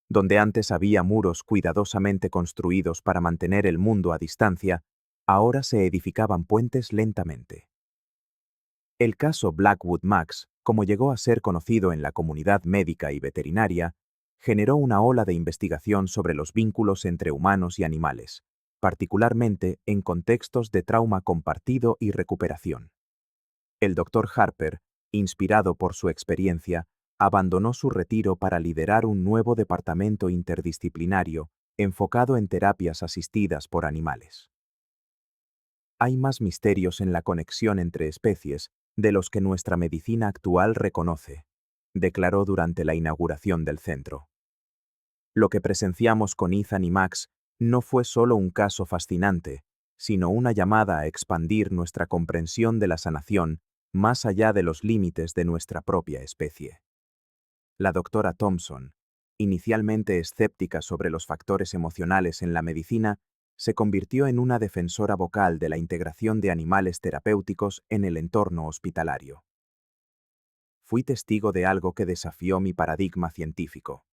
Donde antes había muros cuidadosamente construidos para mantener el mundo a distancia, ahora se edificaban puentes lentamente. El caso Blackwood Max, como llegó a ser conocido en la comunidad médica y veterinaria, generó una ola de investigación sobre los vínculos entre humanos y animales, particularmente en contextos de trauma compartido y recuperación. El Dr. Harper, inspirado por su experiencia, abandonó su retiro para liderar un nuevo departamento interdisciplinario enfocado en terapias asistidas por animales. Hay más misterios en la conexión entre especies de los que nuestra medicina actual reconoce, declaró durante la inauguración del centro. Lo que presenciamos con Ethan y Max no fue solo un caso fascinante, sino una llamada a expandir nuestra comprensión de la sanación más allá de los límites de nuestra propia especie. La doctora Thompson, inicialmente escéptica sobre los factores emocionales en la medicina, se convirtió en una defensora vocal de la integración de animales terapéuticos en el entorno hospitalario. Fui testigo de algo que desafió mi paradigma científico,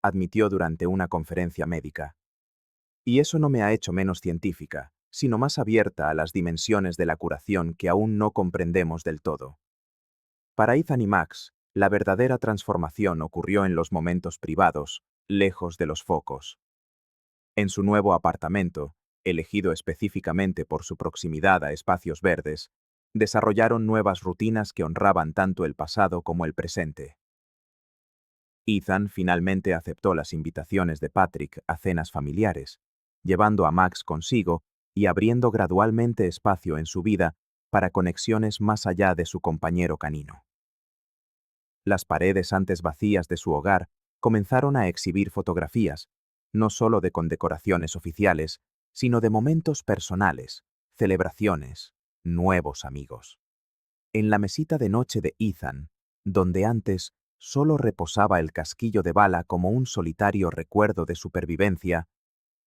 admitió durante una conferencia médica. Y eso no me ha hecho menos científica, sino más abierta a las dimensiones de la curación que aún no comprendemos del todo. Para Ethan y Max, la verdadera transformación ocurrió en los momentos privados, lejos de los focos. En su nuevo apartamento, elegido específicamente por su proximidad a espacios verdes, desarrollaron nuevas rutinas que honraban tanto el pasado como el presente. Ethan finalmente aceptó las invitaciones de Patrick a cenas familiares, llevando a Max consigo y abriendo gradualmente espacio en su vida para conexiones más allá de su compañero canino. Las paredes antes vacías de su hogar comenzaron a exhibir fotografías, no solo de condecoraciones oficiales, sino de momentos personales, celebraciones, nuevos amigos. En la mesita de noche de Ethan, donde antes solo reposaba el casquillo de bala como un solitario recuerdo de supervivencia,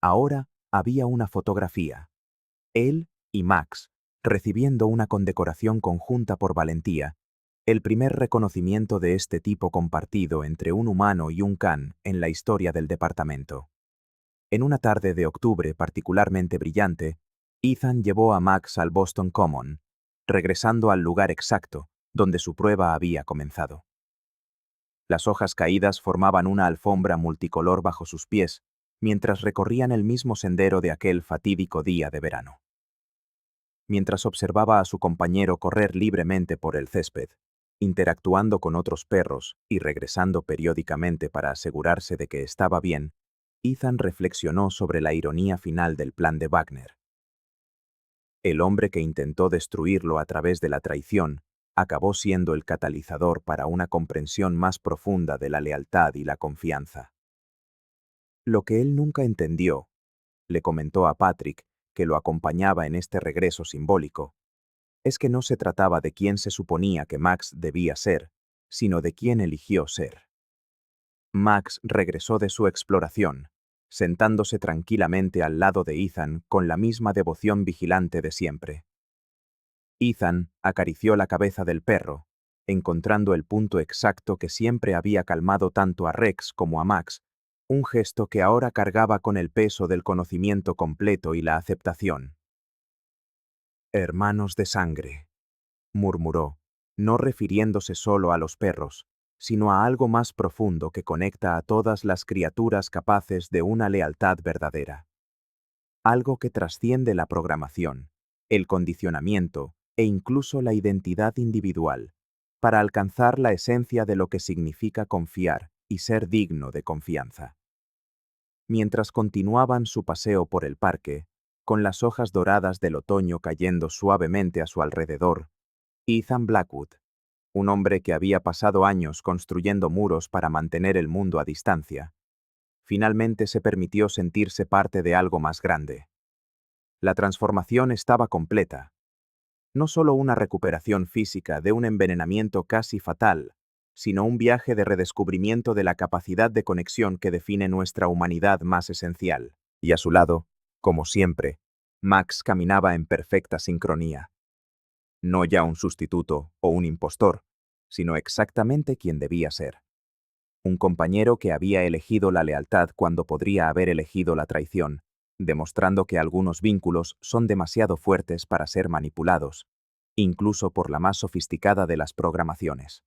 ahora había una fotografía. Él y Max, recibiendo una condecoración conjunta por valentía, el primer reconocimiento de este tipo compartido entre un humano y un can en la historia del departamento. En una tarde de octubre particularmente brillante, Ethan llevó a Max al Boston Common, regresando al lugar exacto donde su prueba había comenzado. Las hojas caídas formaban una alfombra multicolor bajo sus pies, mientras recorrían el mismo sendero de aquel fatídico día de verano. Mientras observaba a su compañero correr libremente por el césped, interactuando con otros perros y regresando periódicamente para asegurarse de que estaba bien, Ethan reflexionó sobre la ironía final del plan de Wagner. El hombre que intentó destruirlo a través de la traición acabó siendo el catalizador para una comprensión más profunda de la lealtad y la confianza. Lo que él nunca entendió, le comentó a Patrick, que lo acompañaba en este regreso simbólico, es que no se trataba de quién se suponía que Max debía ser, sino de quién eligió ser. Max regresó de su exploración, sentándose tranquilamente al lado de Ethan con la misma devoción vigilante de siempre. Ethan acarició la cabeza del perro, encontrando el punto exacto que siempre había calmado tanto a Rex como a Max, un gesto que ahora cargaba con el peso del conocimiento completo y la aceptación. «Hermanos de sangre», murmuró, no refiriéndose solo a los perros, sino a algo más profundo que conecta a todas las criaturas capaces de una lealtad verdadera. Algo que trasciende la programación, el condicionamiento e incluso la identidad individual, para alcanzar la esencia de lo que significa confiar y ser digno de confianza. Mientras continuaban su paseo por el parque, con las hojas doradas del otoño cayendo suavemente a su alrededor, Ethan Blackwood, un hombre que había pasado años construyendo muros para mantener el mundo a distancia, finalmente se permitió sentirse parte de algo más grande. La transformación estaba completa. No solo una recuperación física de un envenenamiento casi fatal, sino un viaje de redescubrimiento de la capacidad de conexión que define nuestra humanidad más esencial. Y a su lado, como siempre, Max caminaba en perfecta sincronía. No ya un sustituto o un impostor, sino exactamente quien debía ser. Un compañero que había elegido la lealtad cuando podría haber elegido la traición, demostrando que algunos vínculos son demasiado fuertes para ser manipulados, incluso por la más sofisticada de las programaciones.